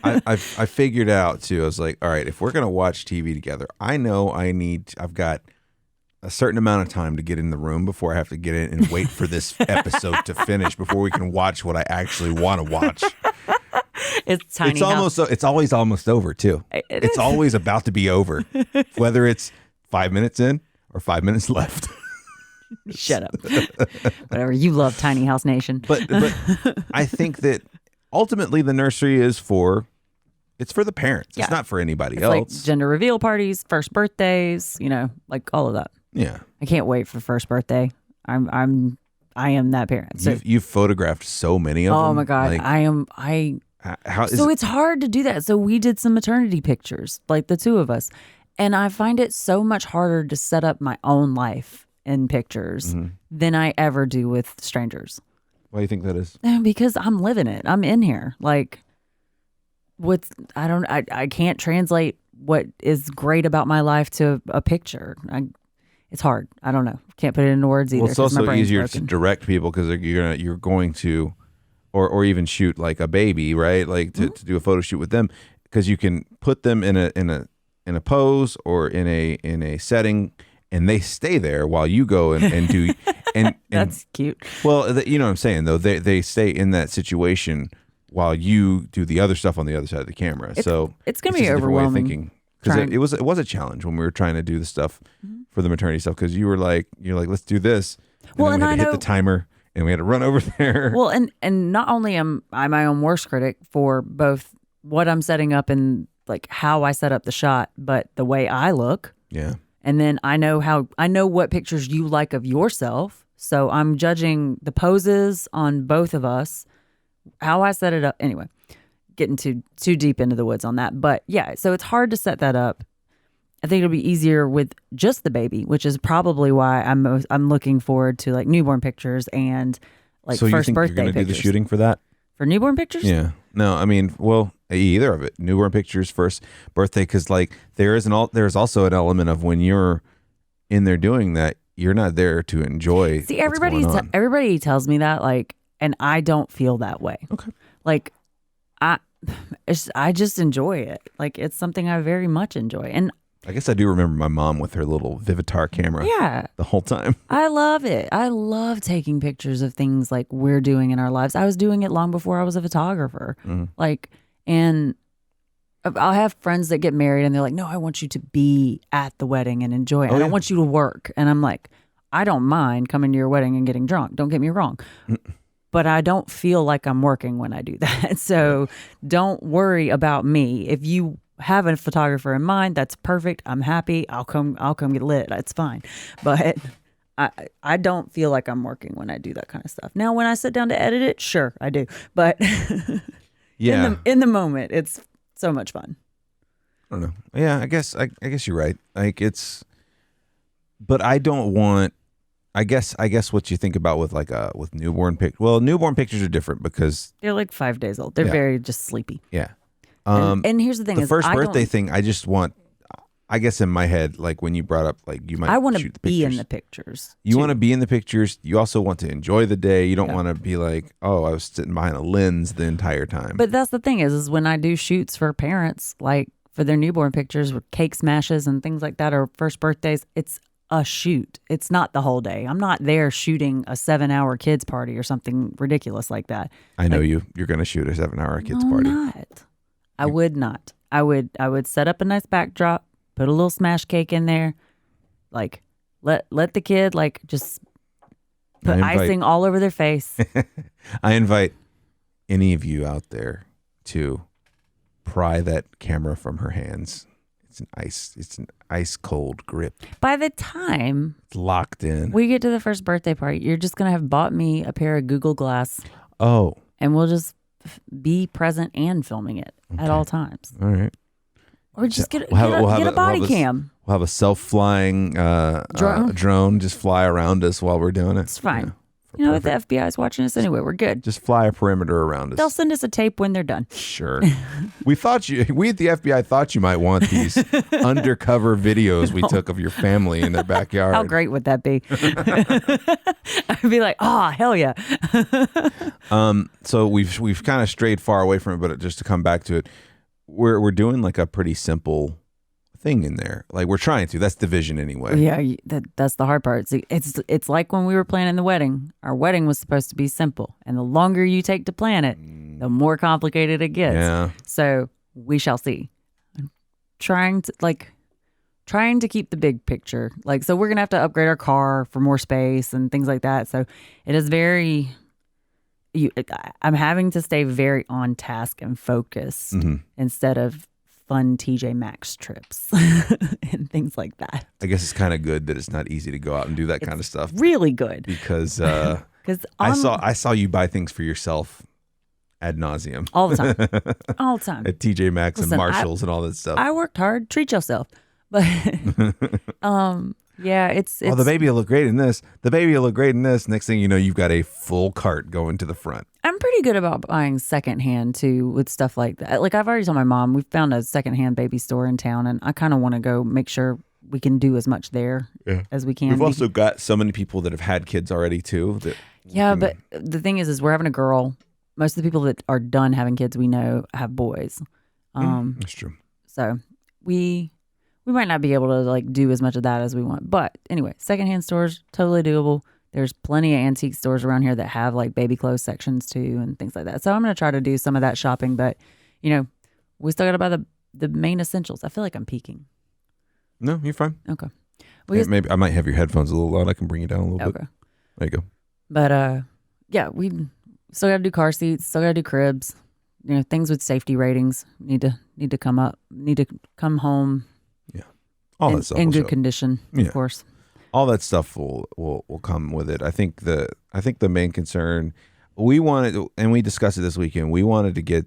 A: I figured out too. I was like, all right, if we're gonna watch TV together, I know I've got a certain amount of time to get in the room before I have to get in and wait for this episode to finish before we can watch what I actually want to watch.
B: It's tiny.
A: It's always almost over too. It's always about to be over, whether it's 5 minutes in or 5 minutes left.
B: Shut up. Whatever. You love Tiny House Nation.
A: But I think that ultimately the nursery is for the parents.
B: Yeah.
A: It's not for anybody
B: it's
A: else.
B: Like gender reveal parties, first birthdays, like all of that.
A: Yeah.
B: I can't wait for first birthday. I am that parent. So,
A: you've photographed so many of them.
B: Oh my God. So it's hard to do that. So we did some maternity pictures, like the two of us. And I find it so much harder to set up my own life in pictures than I ever do with strangers.
A: Why do you think that is?
B: Because I'm living it. I'm in here. Like, I can't translate what is great about my life to a picture. It's hard. I don't know. Can't put it into words either.
A: Well, it's also easier to direct people because you're going to, or even shoot like a baby, right? Like to do a photo shoot with them, because you can put them in a pose or in a setting, and they stay there while you go and do. And
B: that's cute.
A: Well, you know what I'm saying though. They stay in that situation while you do the other stuff on the other side of the camera. It's going
B: to be overwhelming.
A: Because it was a challenge when we were trying to do the stuff for the maternity stuff. Because you're like, let's do this. And then we had to hit the timer, and we had to run over there.
B: Well, and not only am I my own worst critic for both what I'm setting up and like how I set up the shot, but the way I look.
A: Yeah.
B: And then I know what pictures you like of yourself. So I'm judging the poses on both of us, how I set it up. Anyway, getting too deep into the woods on that. But yeah, so it's hard to set that up. I think it'll be easier with just the baby, which is probably why I'm looking forward to like newborn pictures and like
A: so
B: first birthday pictures. So
A: you think you're going to do the shooting for that?
B: For newborn pictures?
A: Yeah. No, I mean, well, either of it. Newborn pictures, first birthday, because like there's also an element of when you're in there doing that, you're not there to enjoy.
B: See, everybody tells me that, like, and I don't feel that way.
A: Okay.
B: Like, I just enjoy it. Like, it's something I very much enjoy. And
A: I guess I do remember my mom with her little Vivitar camera.
B: Yeah.
A: The whole time.
B: I love it. I love taking pictures of things like we're doing in our lives. I was doing it long before I was a photographer. Mm-hmm. Like, and I'll have friends that get married and they're like, no, I want you to be at the wedding and enjoy it. I don't want you to work. And I'm like, I don't mind coming to your wedding and getting drunk. Don't get me wrong. But I don't feel like I'm working when I do that. So don't worry about me. If you have a photographer in mind, that's perfect. I'm happy. I'll come get lit. That's fine. But I don't feel like I'm working when I do that kind of stuff. Now, when I sit down to edit it, sure, I do. But in the moment, it's so much fun.
A: I don't know. Yeah, I guess you're right. Like but I don't want. I guess what you think about with with newborn pictures. Well, newborn pictures are different because
B: they're like 5 days old. They're very just sleepy.
A: Yeah.
B: And here's the thing:
A: the first birthday thing, I just want. I guess in my head, like when you brought up, like you might.
B: I want to be in the pictures.
A: You want to be in the pictures. You also want to enjoy the day. You don't want to be like, oh, I was sitting behind a lens the entire time.
B: But that's the thing is when I do shoots for parents, like for their newborn pictures with cake smashes and things like that, or first birthdays, it's a shoot. It's not the whole day. I'm not there shooting a 7-hour kids party or something ridiculous like that.
A: I know you're going to shoot a 7-hour kids party.
B: I would not. I would set up a nice backdrop, put a little smash cake in there, like let the kid like just put icing all over their face.
A: I invite any of you out there to pry that camera from her hands. It's an ice cold grip.
B: By the time
A: it's locked in,
B: we get to the first birthday party, you're just gonna have bought me a pair of Google Glass.
A: Oh,
B: and we'll just be present and filming it at all times.
A: All right.
B: Or just get a body cam.
A: We'll have a self-flying drone just fly around us while we're doing it.
B: It's fine. You know, if the FBI is watching us anyway, we're good.
A: Just fly a perimeter around us.
B: They'll send us a tape when they're done.
A: Sure. We at the FBI thought you might want these undercover videos we took of your family in their backyard.
B: How great would that be? I'd be like, oh, hell yeah.
A: So we've kind of strayed far away from it, but just to come back to it, we're doing like a pretty simple thing in there. Like we're trying to. That's the vision anyway.
B: Yeah, that's the hard part. It's like when we were planning the wedding. Our wedding was supposed to be simple, and the longer you take to plan it, the more complicated it gets.
A: Yeah.
B: So we shall see. I'm trying to keep the big picture. So we're gonna have to upgrade our car for more space and things like that. So it is very. I'm having to stay very on task and focused instead of fun TJ Maxx trips and things like that.
A: I guess it's kind of good that it's not easy to go out and do that kind of stuff.
B: Really good
A: because I saw you buy things for yourself ad nauseum
B: all the time
A: at TJ Maxx and Marshalls and all that stuff.
B: I worked hard. Treat yourself, but yeah, it's.
A: Oh, the baby will look great in this. The baby will look great in this. Next thing you know, you've got a full cart going to the front.
B: I'm pretty good about buying secondhand too with stuff like that. Like I've already told my mom, we found a secondhand baby store in town, and I kind of want to go make sure we can do as much there as we can.
A: We've also got so many people that have had kids already too.
B: But the thing is we're having a girl. Most of the people that are done having kids we know have boys.
A: That's true.
B: So we might not be able to do as much of that as we want. But anyway, secondhand stores, totally doable. There's plenty of antique stores around here that have baby clothes sections too and things like that. So I'm going to try to do some of that shopping. But, we still got to buy the main essentials. I feel like I'm peaking.
A: No, you're fine.
B: Okay.
A: Maybe I might have your headphones a little loud. I can bring you down a little bit. There you go.
B: But, yeah, we still got to do car seats. Still got to do cribs. Things with safety ratings need to come up. Need to come home.
A: All that stuff
B: in good condition, of course.
A: All that stuff will come with it. I think the main concern we wanted, and we discussed it this weekend. We wanted to get,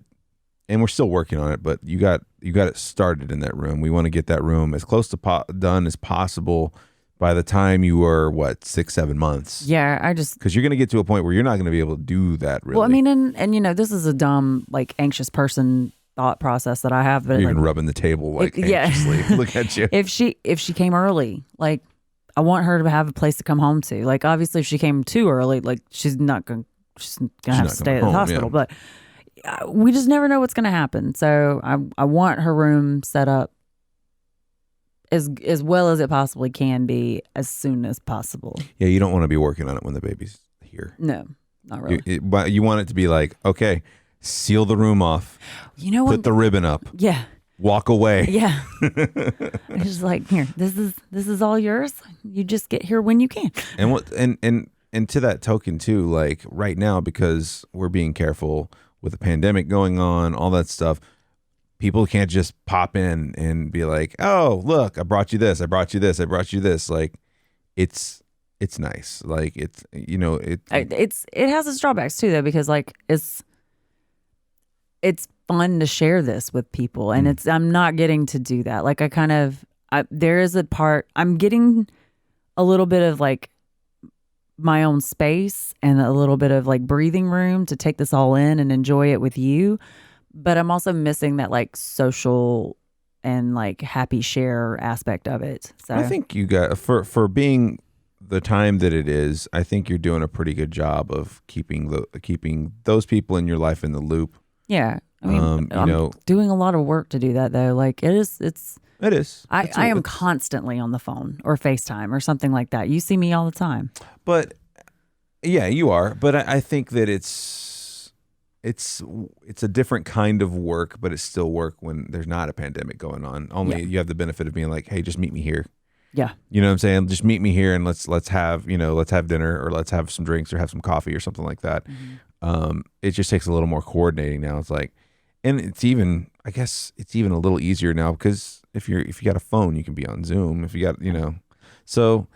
A: and we're still working on it, but you got it started in that room. We want to get that room as close to done as possible by the time you were 6-7 months.
B: Yeah,
A: because you're going to get to a point where you're not going to be able to do that. Really.
B: Well, I mean, and this is a dumb anxious person thought process that I have. But
A: you're even rubbing the table anxiously. Look at you.
B: If she came early, I want her to have a place to come home to. Obviously, if she came too early, she's gonna have to stay at the hospital. Yeah. But we just never know what's gonna happen. So I want her room set up as well as it possibly can be as soon as possible.
A: Yeah, you don't want to be working on it when the baby's here.
B: No, not really.
A: But you want it to be okay. Seal the room off.
B: Put
A: the ribbon up.
B: Yeah.
A: walk away.
B: Yeah. It's just like, here, this is all yours. You just get here when you can.
A: And what and to that token too, like right now, because we're being careful with the pandemic going on, all that stuff, people can't just pop in and be like, oh, look, I brought you this, I brought you this, I brought you this. Like it's nice. Like it
B: has its drawbacks too though, because like it's fun to share this with people, and I'm not getting to do that. Like there is a part I'm getting a little bit of like my own space and a little bit of like breathing room to take this all in and enjoy it with you, but I'm also missing that like social and like happy share aspect of it. So
A: I think you got for being the time that it is, I think you're doing a pretty good job of keeping those people in your life in the loop.
B: Yeah. I mean, I'm doing a lot of work to do that though. Like it is. I am constantly on the phone or FaceTime or something like that. You see me all the time. But
A: yeah, you are. But I think that it's a different kind of work, but it's still work when there's not a pandemic going on. Only you have the benefit of being like, hey, just meet me here.
B: Yeah.
A: You know what I'm saying? Just meet me here and let's have dinner or let's have some drinks or have some coffee or something like that. Mm-hmm. It just takes a little more coordinating now. It's like, and I guess it's even a little easier now because if you got a phone, you can be on Zoom. If you got, so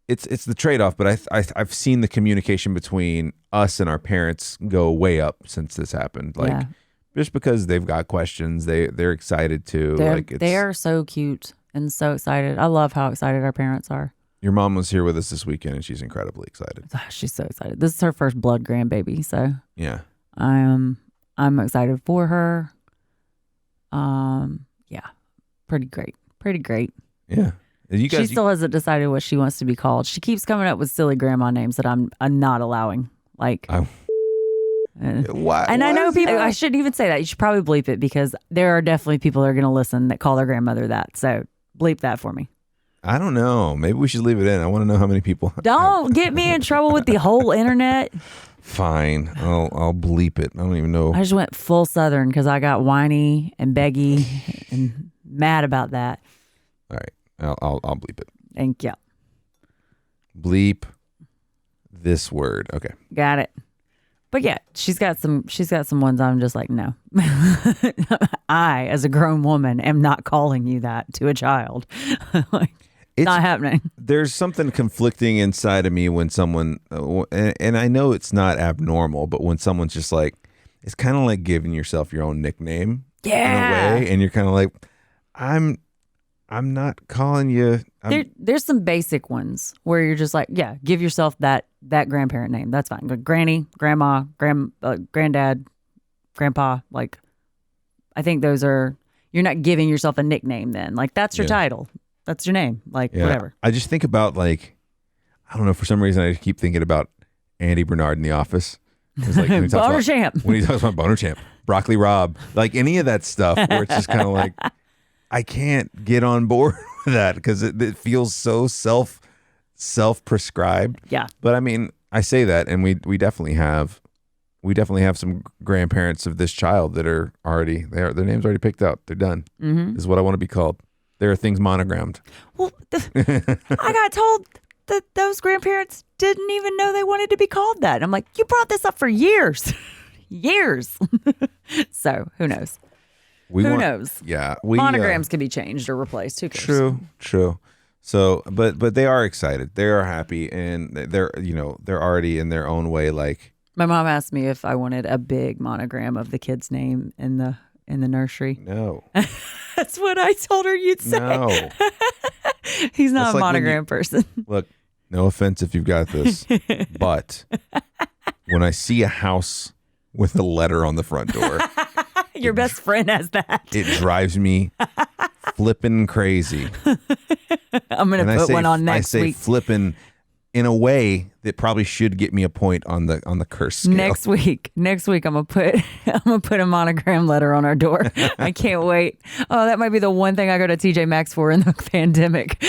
A: it's the trade-off. But I've seen the communication between us and our parents go way up since this happened. Like just because they've got questions, they're excited too.
B: They are so cute and so excited. I love how excited our parents are.
A: Your mom was here with us this weekend, and she's incredibly excited.
B: She's so excited. This is her first blood grandbaby, so
A: yeah,
B: I'm excited for her. Yeah, pretty great.
A: Yeah,
B: she still hasn't decided what she wants to be called. She keeps coming up with silly grandma names that I'm not allowing. Like,
A: why?
B: And I know people. I shouldn't even say that. You should probably bleep it because there are definitely people that are going to listen that call their grandmother that. So bleep that for me.
A: I don't know. Maybe we should leave it in. I want to know how many people.
B: Don't get me in trouble with the whole internet.
A: Fine. I'll bleep it. I don't even know.
B: I just went full Southern because I got whiny and beggy and mad about that.
A: All right. I'll bleep it.
B: Thank you.
A: Bleep this word. Okay.
B: Got it. But yeah, she's got some ones I'm just like, no. I, as a grown woman, am not calling you that to a child. Like, it's not happening.
A: There's something conflicting inside of me when someone, and I know it's not abnormal, but when someone's just like, it's kind of like giving yourself your own nickname.
B: Yeah.
A: In a way, and you're kind of like, I'm not calling you.
B: There's some basic ones where you're just like, yeah, give yourself that grandparent name. That's fine. Like granny, grandma, granddad, grandpa. Like, I think those are, you're not giving yourself a nickname then. Like, that's your title. That's your name. Like, whatever.
A: I just think about, like, I don't know, for some reason I keep thinking about Andy Bernard in The Office. It's like
B: Boner Champ.
A: When he talks about Boner Champ, Broccoli Rob, like any of that stuff where it's just kind of like, I can't get on board with that because it feels so self-prescribed.
B: Yeah.
A: But I mean, I say that, and we definitely have some grandparents of this child that are already their name's already picked out. They're done. Mm-hmm. This is what I want to be called. There are things monogrammed.
B: Well, I got told that those grandparents didn't even know they wanted to be called that. I'm like, you brought this up for years. Years. So who knows? Who knows?
A: Yeah.
B: Monograms can be changed or replaced. Who cares?
A: True. So, but they are excited. They are happy, and they're already in their own way. Like,
B: my mom asked me if I wanted a big monogram of the kid's name in the nursery.
A: No.
B: That's what I told her you'd say.
A: No.
B: He's not a monogram person.
A: Look, no offense if you've got this, but when I see a house with a letter on the front door,
B: your best friend has that.
A: It drives me flipping crazy.
B: I'm going to put one on next week.
A: I say flipping in a way that probably should get me a point on the curse scale.
B: Next week, I'm gonna put a monogram letter on our door. I can't wait. Oh, that might be the one thing I go to TJ Maxx for in the pandemic.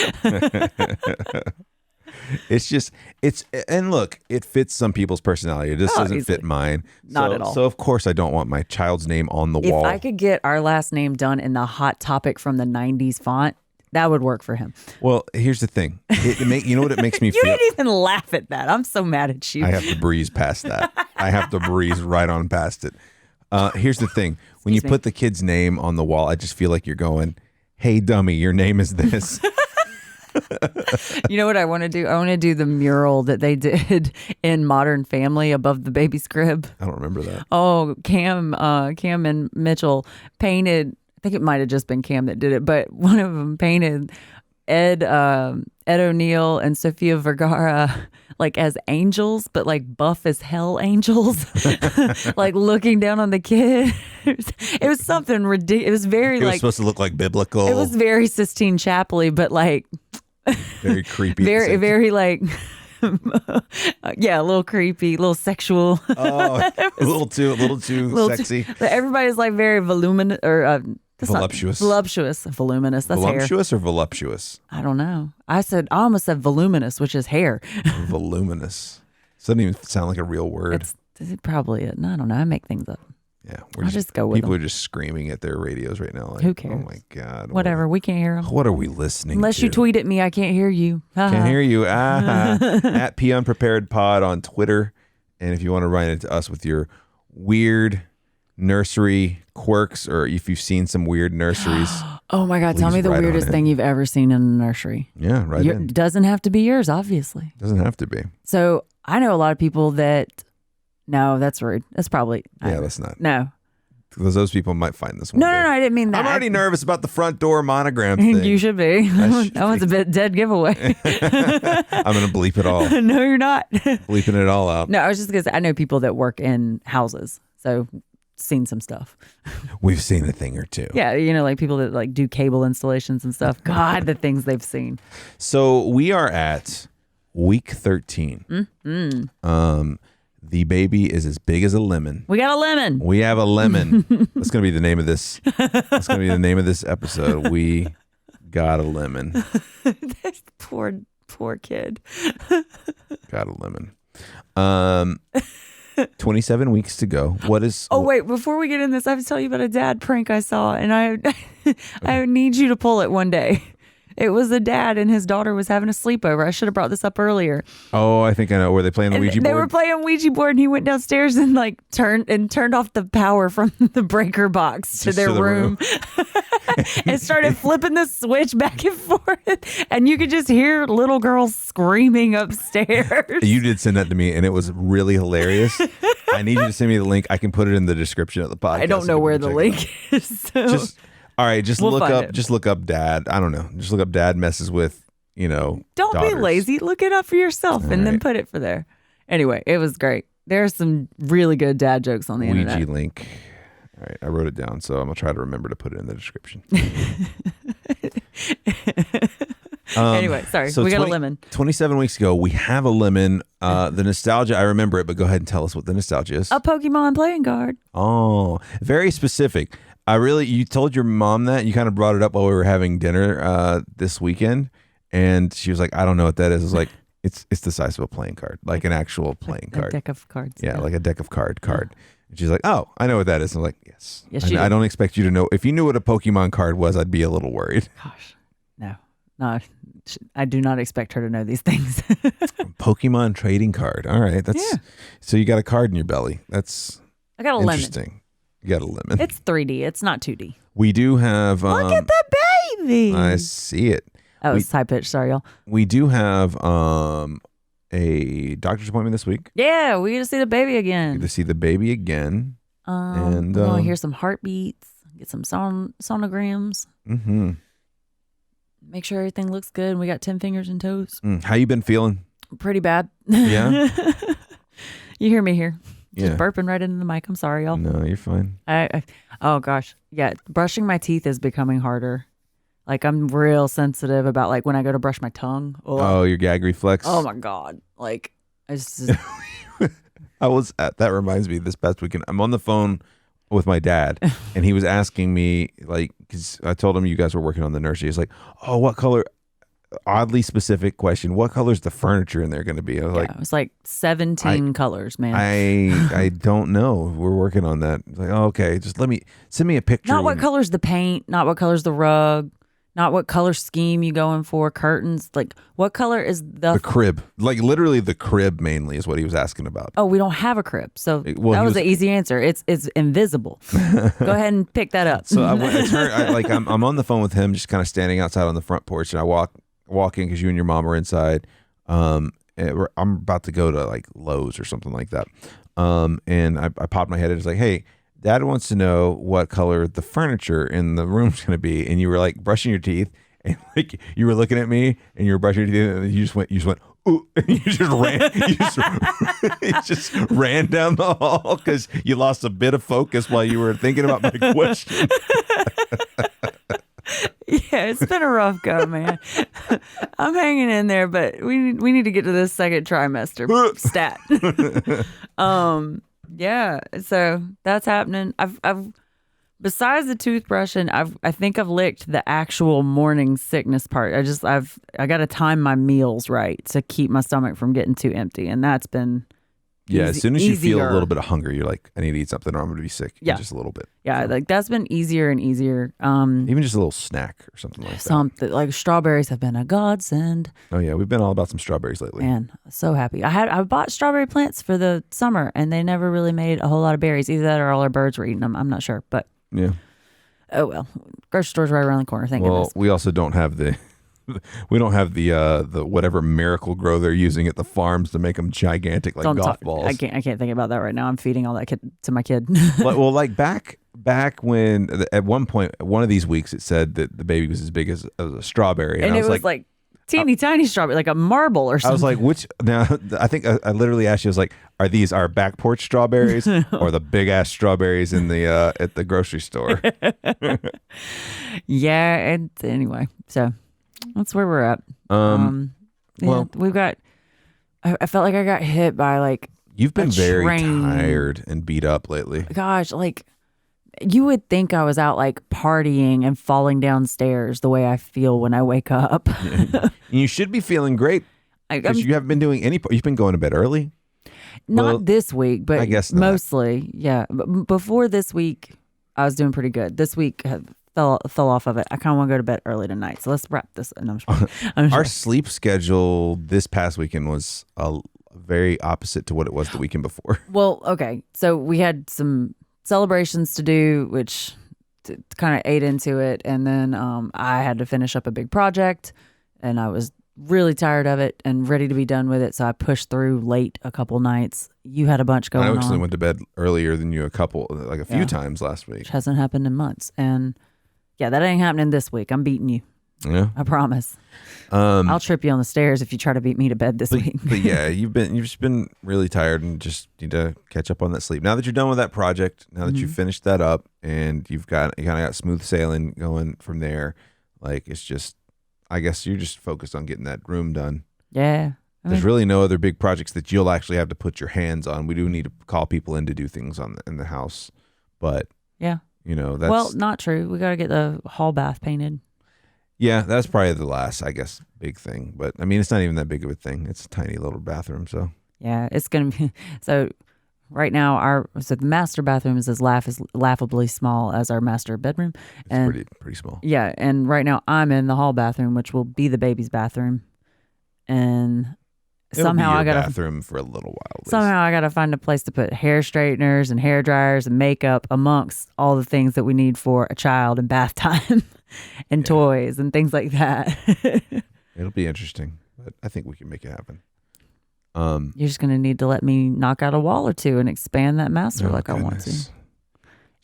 A: And look, it fits some people's personality. It just doesn't
B: easily.
A: fit mine.
B: Not at all.
A: So of course I don't want my child's name on the wall.
B: If I could get our last name done in the Hot Topic from the 90s font, that would work for him.
A: Well, here's the thing. You know what it makes me
B: You
A: feel?
B: didn't even laugh at that. I'm so mad at you.
A: I have to breeze past that. I have to breeze right on past it. Here's the thing. When you put the kid's name on the wall, I just feel like you're going, hey, dummy, your name is this.
B: You know what I want to do? I want to do the mural that they did in Modern Family above the baby's crib.
A: I don't remember that.
B: Oh, Cam and Mitchell painted. I think it might have just been Cam that did it, but one of them painted Ed O'Neill and Sofia Vergara like as angels, but like buff as hell angels, like looking down on the kid. It was something ridiculous. It was very
A: It was supposed to look like biblical.
B: It was very Sistine Chapel-y, but like
A: very creepy.
B: very like. Yeah, a little creepy, a little sexual.
A: Oh, a little too sexy.
B: Everybody's like very voluminous or
A: voluptuous.
B: Voluminous. That's
A: voluptuous
B: hair.
A: or voluptuous?
B: I don't know. I almost said voluminous, which is hair.
A: Voluminous. Doesn't even sound like a real word.
B: It probably is. I don't know. I make things up.
A: Yeah,
B: I'll just go with
A: people
B: them.
A: are just screaming at their radios right now. Like,
B: who cares?
A: Oh my god!
B: Whatever. We can't hear them.
A: What are we listening?
B: Unless
A: to?
B: you tweet at me, I can't hear you.
A: Can't hear you. At P Unprepared Pod on Twitter, and if you want to write into us with your weird nursery quirks, or if you've seen some weird nurseries.
B: Oh my God! Tell me the weirdest thing you've ever seen in a nursery.
A: Yeah, right.
B: It doesn't have to be yours, obviously.
A: Doesn't have to be.
B: So I know a lot of people that. No, that's rude. That's probably.
A: That's not.
B: No.
A: Because those people might find this one.
B: No, I didn't mean that.
A: I'm already nervous about the front door monogram thing.
B: You should be. That one's a bit dead giveaway.
A: I'm going to bleep it all.
B: No, you're not.
A: Bleeping it all out.
B: No, I was just going to say, I know people that work in houses. So seen some stuff.
A: We've seen a thing or two.
B: Yeah, like people that like do cable installations and stuff. God, the things they've seen. So
A: we are at week 13.
B: Mm-hmm.
A: The baby is as big as a lemon.
B: We got a lemon.
A: We have a lemon. That's going to be the name of this. That's going to be the name of this episode. We got a lemon.
B: That poor kid.
A: Got a lemon. 27 weeks to go. What is?
B: Oh wait, before we get in this, I have to tell you about a dad prank I saw, and I need you to pull it one day. It was a dad and his daughter was having a sleepover. I should have brought this up earlier.
A: Oh, I think I know. Were they playing the Ouija board?
B: They were playing Ouija board, and he went downstairs and like turned off the power from the breaker box to their room. And started flipping the switch back and forth, and you could just hear little girls screaming upstairs.
A: You did send that to me, and it was really hilarious. I need you to send me the link. I can put it in the description of the podcast.
B: I don't know where the link is. So.
A: All right,
B: We'll
A: look up dad. I don't know. Just look up dad messes with,
B: Don't
A: daughters.
B: be lazy. Look it up for yourself and then put it for there. Anyway, it was great. There's some really good dad jokes on the internet.
A: Ouija link. All right, I wrote it down, so I'm going to try to remember to put it in the description.
B: Anyway, sorry.
A: So
B: we got a lemon.
A: 27 weeks ago, we have a lemon. The nostalgia, I remember it, but go ahead and tell us what the nostalgia is.
B: A Pokemon playing card.
A: Oh, very specific. You told your mom that. You kind of brought it up while we were having dinner this weekend, and she was like, I don't know what that is. I was like, it's the size of a playing card, like an actual playing card.
B: A deck of cards.
A: Yeah, like a deck of card. And she's like, oh, I know what that is. I'm like, yes.
B: Yes,
A: I don't expect you to know. If you knew what a Pokemon card was, I'd be a little worried.
B: Gosh, no. I do not expect her to know these things.
A: Pokemon trading card. All right. So you got a card in your belly.
B: I got a
A: interesting.
B: lemon.
A: You got a lemon.
B: It's 3D. It's not 2D.
A: We do have.
B: Look at the baby.
A: I see it.
B: Oh, it's high pitch. Sorry, y'all.
A: We do have a doctor's appointment this week.
B: Yeah, we get to see the baby again.
A: Get to see the baby again. And
B: we'll hear some heartbeats, get some sonograms.
A: Mm-hmm.
B: Make sure everything looks good. And we got 10 fingers and toes.
A: How you been feeling?
B: Pretty bad.
A: Yeah.
B: You hear me here. Just
A: Yeah.
B: burping right into the mic. I'm sorry, y'all.
A: No, you're fine.
B: Oh gosh. Yeah. Brushing my teeth is becoming harder. Like I'm real sensitive about like when I go to brush my tongue.
A: Oh, your gag reflex.
B: Oh my God. Like it's just...
A: That reminds me, this past weekend, I'm on the phone with my dad and he was asking me like, cause I told him you guys were working on the nursery. He's like, oh, what color? oddly specific question. What color's the furniture in there going to be? I was like,
B: it was like 17 colors, man.
A: I don't know. We're working on that. It's like, oh, okay, just send me a picture.
B: Not what color's the paint, not what color's the rug, not what color scheme you going for, curtains. Like, what color is the
A: crib? Like, literally the crib mainly is what he was asking about.
B: Oh, we don't have a crib. So that was the easy answer. It's invisible. Go ahead and pick that up.
A: So I'm on the phone with him, just kind of standing outside on the front porch, and I walk in because you and your mom are inside. I'm about to go to like Lowe's or something like that. And I popped my head in. It's like, hey, Dad wants to know what color the furniture in the room's going to be. And you were like brushing your teeth, and like you were looking at me, and you were brushing your teeth, and you just went, ooh, and you just ran down the hall because you lost a bit of focus while you were thinking about my question.
B: Yeah, it's been a rough go, man. I'm hanging in there, but we need to get to this second trimester stat. Yeah, so that's happening. I've besides the toothbrushing, I think I've licked the actual morning sickness part. I got to time my meals right to keep my stomach from getting too empty, and that's been
A: as soon as you feel a little bit of hunger, you're like, I need to eat something or I'm going to be sick.
B: Yeah.
A: Just a little bit.
B: Yeah, like that's been easier and easier.
A: Even just a little snack or something like that.
B: Something like strawberries have been a godsend.
A: Oh yeah, we've been all about some strawberries lately.
B: Man, so happy. I bought strawberry plants for the summer, and they never really made a whole lot of berries. Either that or all our birds were eating them. I'm not sure, but
A: yeah.
B: Oh well, grocery store's right around the corner. Thank goodness.
A: We also don't have the whatever miracle grow they're using at the farms to make them gigantic like golf balls.
B: I can't think about that right now. I'm feeding all that to my kid.
A: Well, like back when at one point, one of these weeks, it said that the baby was as big as a strawberry,
B: and it was like teeny tiny strawberry, like a marble or something.
A: I was like, which? Now I think I literally asked you, I was like, are these our back porch strawberries or the big ass strawberries in the at the grocery store?
B: Yeah, and anyway, so. That's where we're at. Well, we've got. I felt like I got hit by like.
A: You've been very tired and beat up lately.
B: Gosh, like you would think I was out like partying and falling downstairs the way I feel when I wake up.
A: You should be feeling great because you haven't been doing any. You've been going to bed early.
B: Not this week, but
A: I guess not.
B: Mostly, yeah. But before this week, I was doing pretty good. This week. Fell off of it. I kind of want to go to bed early tonight. So let's wrap this. No,
A: Our sleep schedule this past weekend was very opposite to what it was the weekend before.
B: Well, okay. So we had some celebrations to do, which kind of ate into it. And then I had to finish up a big project, and I was really tired of it and ready to be done with it. So I pushed through late a couple nights. You had a bunch going on.
A: I actually went to bed earlier than you a few times last week.
B: Which hasn't happened in months. And yeah, that ain't happening this week. I'm beating you.
A: Yeah,
B: I promise. I'll trip you on the stairs if you try to beat me to bed this week.
A: But yeah, you've just been really tired and just need to catch up on that sleep. Now that you're done with that project, now that you've finished that up and you kind of got smooth sailing going from there, like it's just, I guess you're just focused on getting that room done.
B: Yeah.
A: There's really no other big projects that you'll actually have to put your hands on. We do need to call people in to do things in the house, but
B: yeah.
A: That's
B: not true. We got to get the hall bath painted.
A: Yeah, that's probably the last, I guess, big thing. But I mean, it's not even that big of a thing. It's a tiny little bathroom, so
B: yeah, it's gonna be. So right now, the master bathroom is as laughably small as our master bedroom.
A: It's pretty small.
B: Yeah, and right now I'm in the hall bathroom, which will be the baby's bathroom, and somehow I got a
A: bathroom for a little while.
B: Somehow I got to find a place to put hair straighteners and hair dryers and makeup amongst all the things that we need for a child and bath time and toys and things like that.
A: It'll be interesting, but I think we can make it happen.
B: You're just going to need to let me knock out a wall or two and expand that master I want to.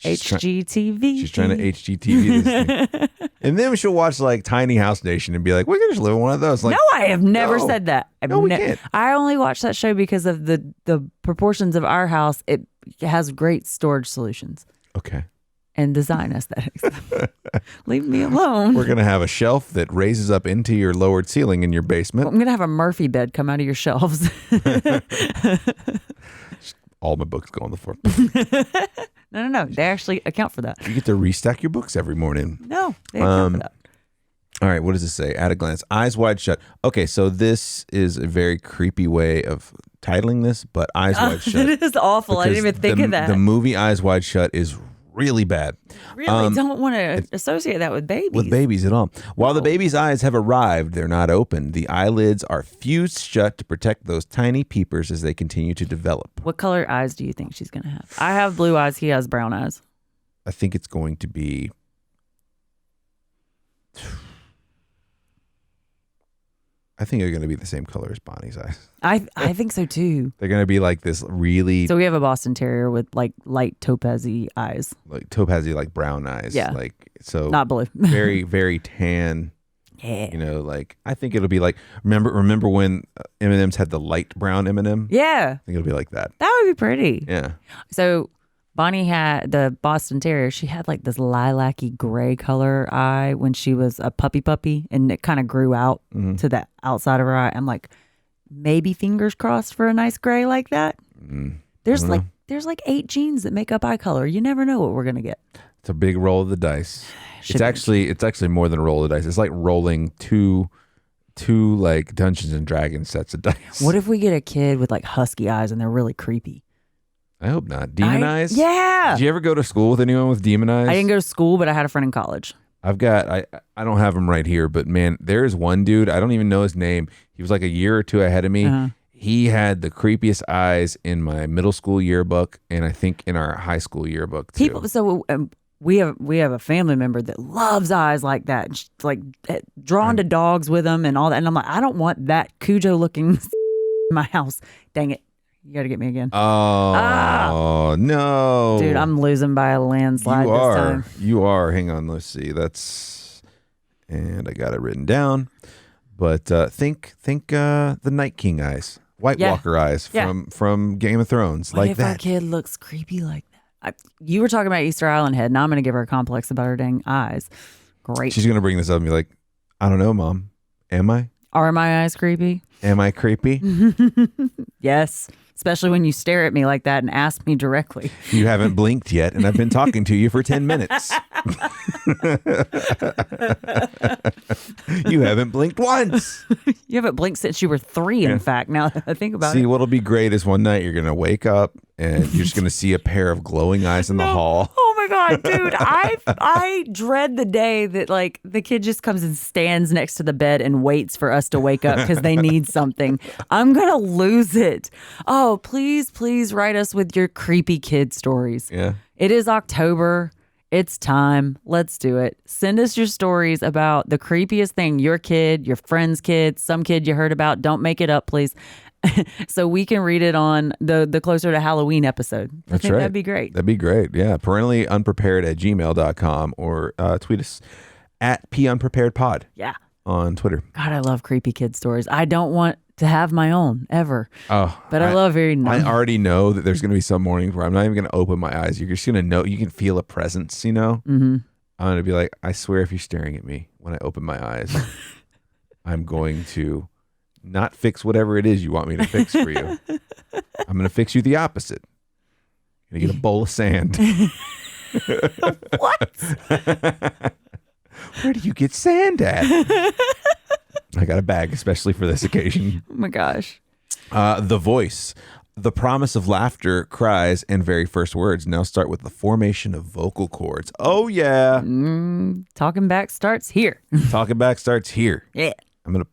B: HGTV.
A: She's trying to HGTV this thing. And then she'll watch like Tiny House Nation and be like, we can just live in one of those. Like,
B: no, I have never said that.
A: We can't.
B: I only watch that show because of the proportions of our house. It has great storage solutions.
A: Okay.
B: And design aesthetics. Leave me alone.
A: We're going to have a shelf that raises up into your lowered ceiling in your basement.
B: I'm going to have a Murphy bed come out of your shelves.
A: All my books go on the floor.
B: No. They actually account for that.
A: You get to restack your books every morning.
B: No, they account for that.
A: All right, what does it say? At a glance, eyes wide shut. Okay, so this is a very creepy way of titling this, but eyes wide shut.
B: It is awful. I didn't
A: Because
B: even think of that.
A: The movie Eyes Wide Shut is really bad.
B: Really don't want to associate that with babies.
A: With babies at all. While the baby's eyes have arrived, they're not open. The eyelids are fused shut to protect those tiny peepers as they continue to develop.
B: What color eyes do you think she's going to have? I have blue eyes. He has brown eyes.
A: I think it's going to be... I think they're going to be the same color as Bonnie's eyes.
B: I think so too.
A: They're going to be like this really...
B: So we have a Boston Terrier with like light topaz-y eyes.
A: Like topaz-y, like brown eyes.
B: Yeah.
A: Like, so
B: not blue.
A: very, very tan.
B: Yeah.
A: You know, like, I think it'll be like, remember when M&M's had the light brown M&M?
B: Yeah.
A: I think it'll be like that.
B: That would be pretty.
A: Yeah.
B: So Bonnie had the Boston Terrier. She had like this lilac-y gray color eye when she was a puppy, and it kind of grew out to the outside of her eye. I'm like, maybe fingers crossed for a nice gray like that. There's like 8 genes that make up eye color. You never know what we're gonna get.
A: It's a big roll of the dice. It's actually more than a roll of the dice. It's like rolling two like Dungeons and Dragons sets of dice.
B: What if we get a kid with like husky eyes and they're really creepy?
A: I hope not. Demon eyes?
B: Yeah.
A: Did you ever go to school with anyone with demon eyes?
B: I didn't go to school, but I had a friend in college.
A: I don't have him right here, but man, there is one dude, I don't even know his name. He was like a year or two ahead of me.
B: Uh-huh.
A: He had the creepiest eyes in my middle school yearbook, and I think in our high school yearbook too.
B: We have a family member that loves eyes like that, and she's like drawn to dogs with them and all that. And I'm like, I don't want that Cujo looking in my house. Dang it. You got to get me again.
A: Oh, no.
B: Dude, I'm losing by a landslide this time.
A: You are. Hang on. Let's see. And I got it written down. But think the Night King eyes, White Walker eyes from Game of Thrones.
B: What
A: like
B: if
A: that.
B: our kid looks creepy like that? You were talking about Easter Island Head. Now I'm going to give her a complex about her dang eyes. Great.
A: She's going to bring this up and be like, I don't know, Mom. Am I?
B: Are my eyes creepy?
A: Am I creepy?
B: Yes. Especially when you stare at me like that and ask me directly.
A: You haven't blinked yet, and I've been talking to you for 10 minutes. You haven't blinked once.
B: You haven't blinked since you were 3, in fact, now that I think about it.
A: See, what'll be great is one night you're going to wake up, and you're just going to see a pair of glowing eyes in the hall.
B: Oh my God, dude. I dread the day that like the kid just comes and stands next to the bed and waits for us to wake up because they need something. I'm going to lose it. Oh, please write us with your creepy kid stories.
A: Yeah.
B: It is October. It's time. Let's do it. Send us your stories about the creepiest thing your kid, your friend's kid, some kid you heard about. Don't make it up, please. So we can read it on the Closer to Halloween episode. I think that'd be great.
A: That'd be great. Yeah. parentallyunprepared@gmail.com or tweet us at punpreparedpod.
B: Yeah.
A: On Twitter.
B: God, I love creepy kid stories. I don't want to have my own ever.
A: Oh,
B: but I love hearing them.
A: I already know that there's going to be some mornings where I'm not even going to open my eyes. You're just going to know. You can feel a presence, you know?
B: Mm-hmm. I'm
A: going to be like, I swear if you're staring at me when I open my eyes, I'm going to not fix whatever it is you want me to fix for you. I'm going to fix you the opposite. You're going to get a bowl of sand.
B: What?
A: Where do you get sand at? I got a bag especially for this occasion.
B: Oh my gosh.
A: The voice. The promise of laughter, cries, and very first words now start with the formation of vocal cords. Oh, yeah.
B: Talking back starts here.
A: Talking back starts here.
B: Yeah.
A: I'm going to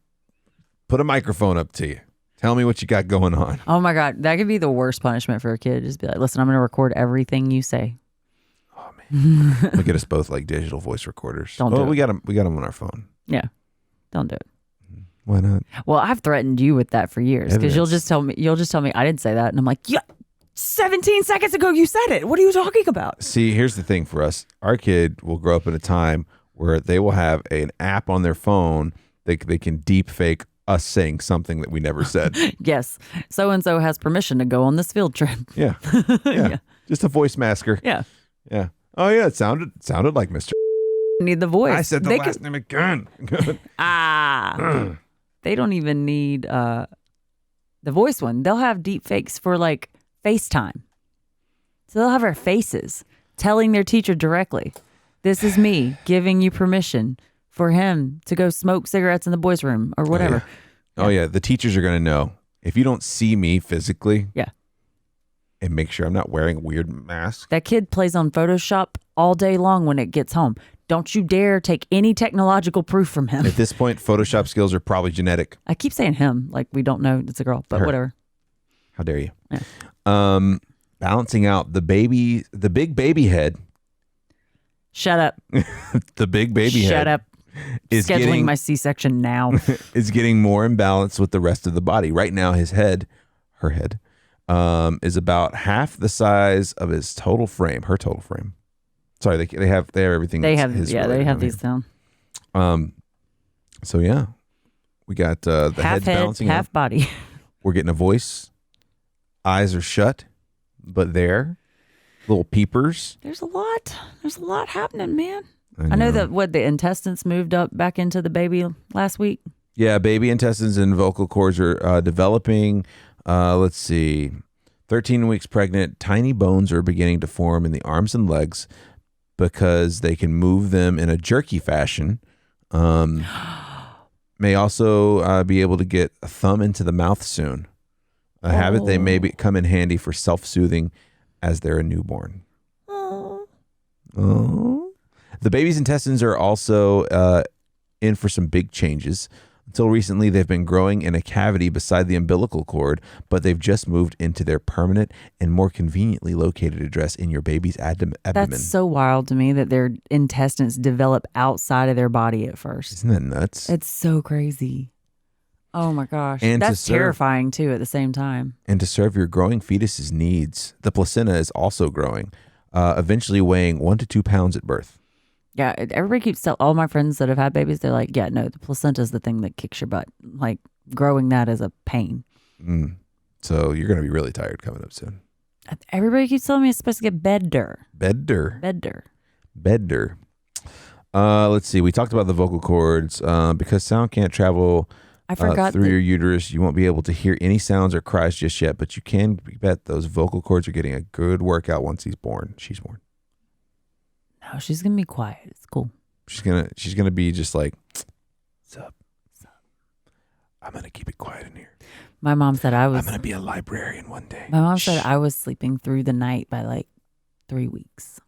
A: put a microphone up to you. Tell me what you got going on.
B: Oh, my God. That could be the worst punishment for a kid. Just be like, listen, I'm going to record everything you say.
A: Oh, man. We'll get us both like digital voice recorders.
B: Don't do it.
A: We got them on our phone.
B: Yeah. Don't do it.
A: Why not?
B: Well, I've threatened you with that for years because you'll just tell me I didn't say that, and I'm like, yeah, 17 seconds ago you said it. What are you talking about?
A: See, here's the thing for us. Our kid will grow up in a time where they will have an app on their phone. They can deep fake us saying something that we never said.
B: Yes, so and so has permission to go on this field trip.
A: Yeah. Yeah. Just a voice masker.
B: Yeah.
A: Yeah. Oh yeah, it sounded like Mr.
B: Need the voice.
A: I said the last name again.
B: They don't even need the voice one. They'll have deep fakes for like FaceTime. So they'll have our faces telling their teacher directly, this is me giving you permission for him to go smoke cigarettes in the boys' room or whatever.
A: Oh yeah. The teachers are going to know if you don't see me physically.
B: Yeah.
A: And make sure I'm not wearing a weird mask.
B: That kid plays on Photoshop all day long when it gets home. Don't you dare take any technological proof from him.
A: At this point, Photoshop skills are probably genetic.
B: I keep saying him, like we don't know it's a girl, but whatever.
A: How dare you?
B: Yeah.
A: Balancing out the big baby head.
B: Shut up.
A: The big baby head.
B: Shut up.
A: Is
B: scheduling my C-section now.
A: Is getting more imbalanced with the rest of the body. Right now, her head, is about half the size of his total frame. Her total frame. Sorry, they have everything.
B: They have these down.
A: So yeah, we got the
B: half
A: head's
B: head,
A: balancing
B: half
A: out.
B: body.
A: We're getting a voice. Eyes are shut, but they're little peepers.
B: There's a lot happening, man. I know that the intestines moved up back into the baby last week.
A: Yeah, baby intestines and vocal cords are developing. Let's see. 13 weeks pregnant, tiny bones are beginning to form in the arms and legs because they can move them in a jerky fashion. May also be able to get a thumb into the mouth soon. A habit they may come in handy for self-soothing as they're a newborn. Oh. The baby's intestines are also in for some big changes. Until recently, they've been growing in a cavity beside the umbilical cord, but they've just moved into their permanent and more conveniently located address in your baby's abdomen.
B: That's so wild to me that their intestines develop outside of their body at first.
A: Isn't that nuts?
B: It's so crazy. Oh my gosh.
A: And
B: that's terrifying too at the same time.
A: And to serve your growing fetus's needs, the placenta is also growing, eventually weighing 1 to 2 pounds at birth.
B: Yeah, everybody keeps telling all my friends that have had babies, they're like, yeah, no, the placenta is the thing that kicks your butt. Like, growing that is a pain.
A: So you're going to be really tired coming up soon.
B: Everybody keeps telling me it's supposed to get bedder.
A: Bedder. Let's see. We talked about the vocal cords. Because sound can't travel through your uterus, you won't be able to hear any sounds or cries just yet, but you can bet those vocal cords are getting a good workout once she's born. No,
B: she's gonna be quiet. It's cool.
A: She's gonna be just like, sup. I'm gonna keep it quiet in here.
B: My mom said I'm
A: gonna be a librarian one day.
B: My mom said I was sleeping through the night by like 3 weeks.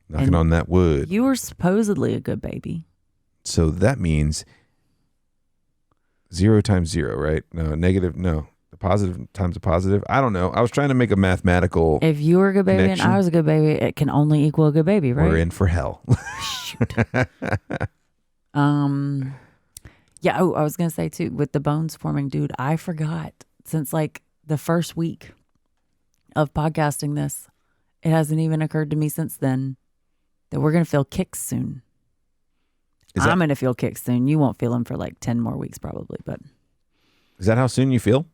A: Knocking on that wood.
B: You were supposedly a good baby.
A: So that means 0 times 0, right? No, negative. No. Positive times a positive. I don't know. I was trying to make a mathematical.
B: If you were a good baby
A: connection.
B: and I was a good baby, it can only equal a good baby, right?
A: We're in for hell.
B: Shoot. Yeah. Oh, I was gonna say too, with the bones forming, dude. I forgot since like the first week of podcasting this, it hasn't even occurred to me since then that we're gonna feel kicks soon. I'm gonna feel kicks soon. You won't feel them for like 10 more weeks probably, but.
A: Is that how soon you feel?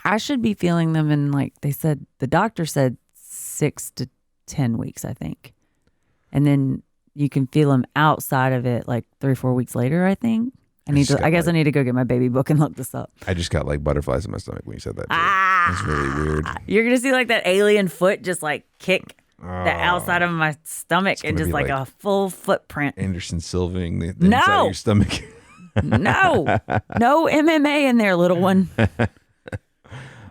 B: I should be feeling them in the doctor said 6 to 10 weeks, I think. And then you can feel them outside of it like 3 or 4 weeks later, I think. I need to go get my baby book and look this up.
A: I just got like butterflies in my stomach when you said that. It's really weird.
B: You're going to see like that alien foot just like kick the outside of my stomach and just like a full footprint.
A: Anderson Silving the inside of your stomach.
B: No MMA in there, little one.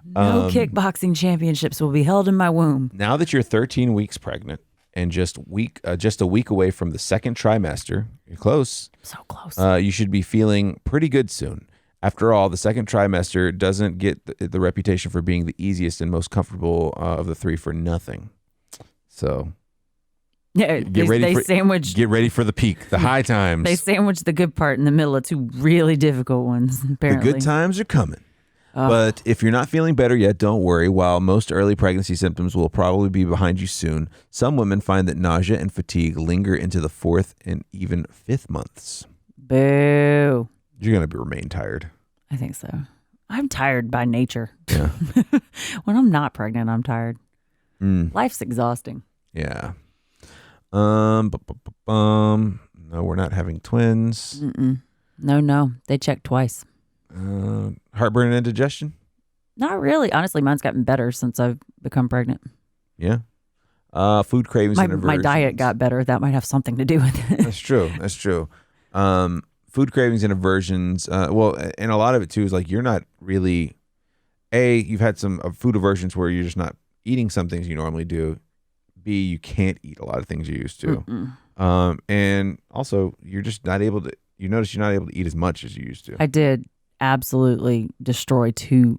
B: No kickboxing championships will be held in my womb.
A: Now that you're 13 weeks pregnant and just a week away from the second trimester, you're close.
B: So close.
A: You should be feeling pretty good soon. After all, the second trimester doesn't get the reputation for being the easiest and most comfortable of the 3 for nothing. So
B: yeah,
A: get ready for the peak, the high times.
B: They sandwich the good part in the middle of 2 really difficult ones, apparently.
A: The good times are coming. But if you're not feeling better yet, don't worry. While most early pregnancy symptoms will probably be behind you soon, some women find that nausea and fatigue linger into the 4th and even 5th months.
B: Boo.
A: You're going to remain tired.
B: I think so. I'm tired by nature.
A: Yeah.
B: When I'm not pregnant, I'm tired. Life's exhausting.
A: Yeah. No, we're not having twins.
B: No. They checked twice.
A: Heartburn and indigestion?
B: Not really. Honestly, mine's gotten better since I've become pregnant.
A: Yeah. Food cravings and
B: My
A: aversions.
B: diet got better. That might have something to do with it.
A: That's true. Food cravings and aversions. And a lot of it too is like you're not really. You've had some food aversions where you're just not eating some things you normally do. B, you can't eat a lot of things you used to. And also you're just not able to. You notice you're not able to eat as much as you used to.
B: I did absolutely destroy 2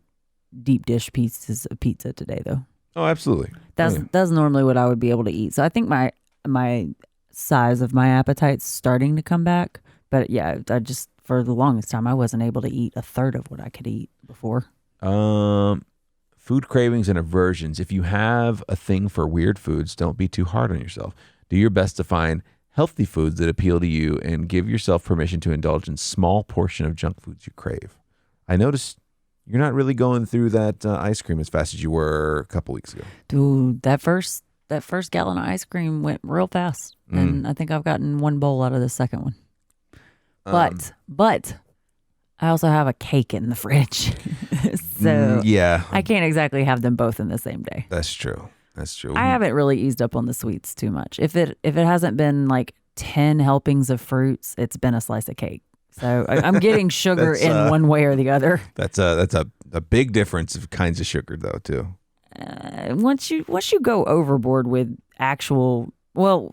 B: deep dish pieces of pizza today, though.
A: Oh, absolutely.
B: That's normally what I would be able to eat. So I think my size of my appetite's starting to come back. But yeah, I just for the longest time I wasn't able to eat a third of what I could eat before.
A: Food cravings and aversions. If you have a thing for weird foods, don't be too hard on yourself. Do your best to find healthy foods that appeal to you and give yourself permission to indulge in small portion of junk foods you crave. I noticed you're not really going through that ice cream as fast as you were a couple weeks ago.
B: Dude, that first gallon of ice cream went real fast. And I think I've gotten 1 bowl out of the second one. But I also have a cake in the fridge. So
A: yeah,
B: I can't exactly have them both in the same day.
A: That's true.
B: I haven't really eased up on the sweets too much. If it hasn't been like 10 helpings of fruits, it's been a slice of cake. So I'm getting sugar in one way or the other.
A: That's a big difference of kinds of sugar though too.
B: Once you go overboard with actual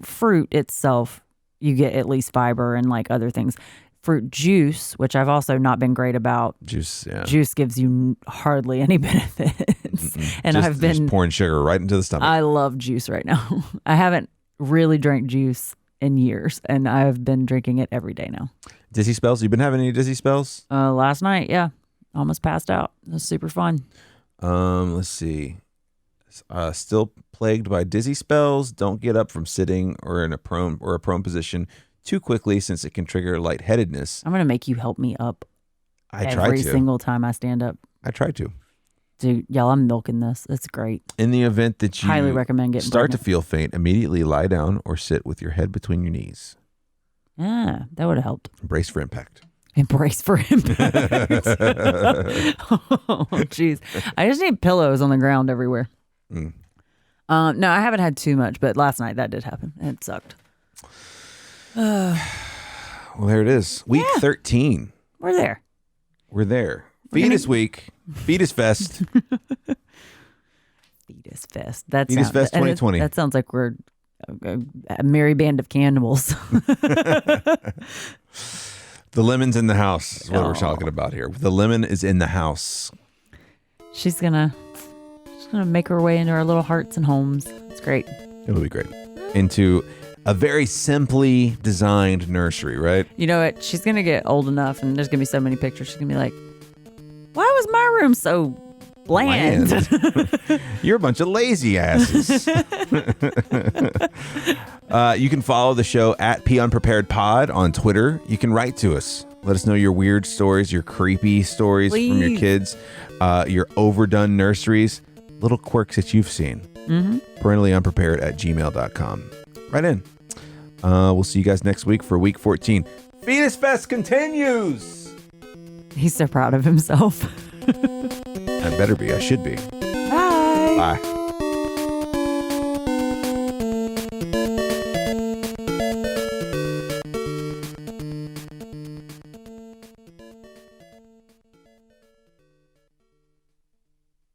B: fruit itself, you get at least fiber and like other things. Fruit juice, which I've also not been great about. Juice gives you hardly any benefits. And I've been
A: just pouring sugar right into the stomach.
B: I love juice right now. I haven't really drank juice in years, and I've been drinking it every day now.
A: Dizzy spells? You been having any dizzy spells?
B: Last night, yeah. Almost passed out. It was super fun.
A: Let's see. Still plagued by dizzy spells. Don't get up from sitting or in a prone position too quickly, since it can trigger lightheadedness.
B: I'm gonna make you help me up.
A: Every
B: single time I stand up.
A: I try to.
B: Dude, y'all, I'm milking this. It's great.
A: In the event that you
B: highly recommend getting
A: start
B: pregnant.
A: to feel faint, immediately lie down or sit with your head between your knees.
B: Yeah, that would have helped.
A: Brace for impact.
B: Embrace for impact. Oh, jeez. I just need pillows on the ground everywhere. No, I haven't had too much, but last night that did happen. It sucked.
A: Well, there it is. Week 13.
B: We're there.
A: Fetus week. Fetus fest.
B: Fetus fest.
A: Fetus fest 2020.
B: That sounds like we're a merry band of cannibals.
A: The lemon's in the house is what we're talking about here. The lemon is in the house.
B: She's gonna make her way into our little hearts and homes. It's great.
A: It'll be great. Into a very simply designed nursery, right?
B: You know what? She's going to get old enough, and there's going to be so many pictures. She's going to be like, why was my room so bland?
A: You're a bunch of lazy asses. You can follow the show at PUnpreparedPod on Twitter. You can write to us. Let us know your weird stories, your creepy stories from your kids, your overdone nurseries, little quirks that you've seen. ParentallyUnprepared@gmail.com. Right in. We'll see you guys next week for week 14. Fetus Fest continues.
B: He's so proud of himself.
A: I better be. I should be.
B: Bye.
A: Bye.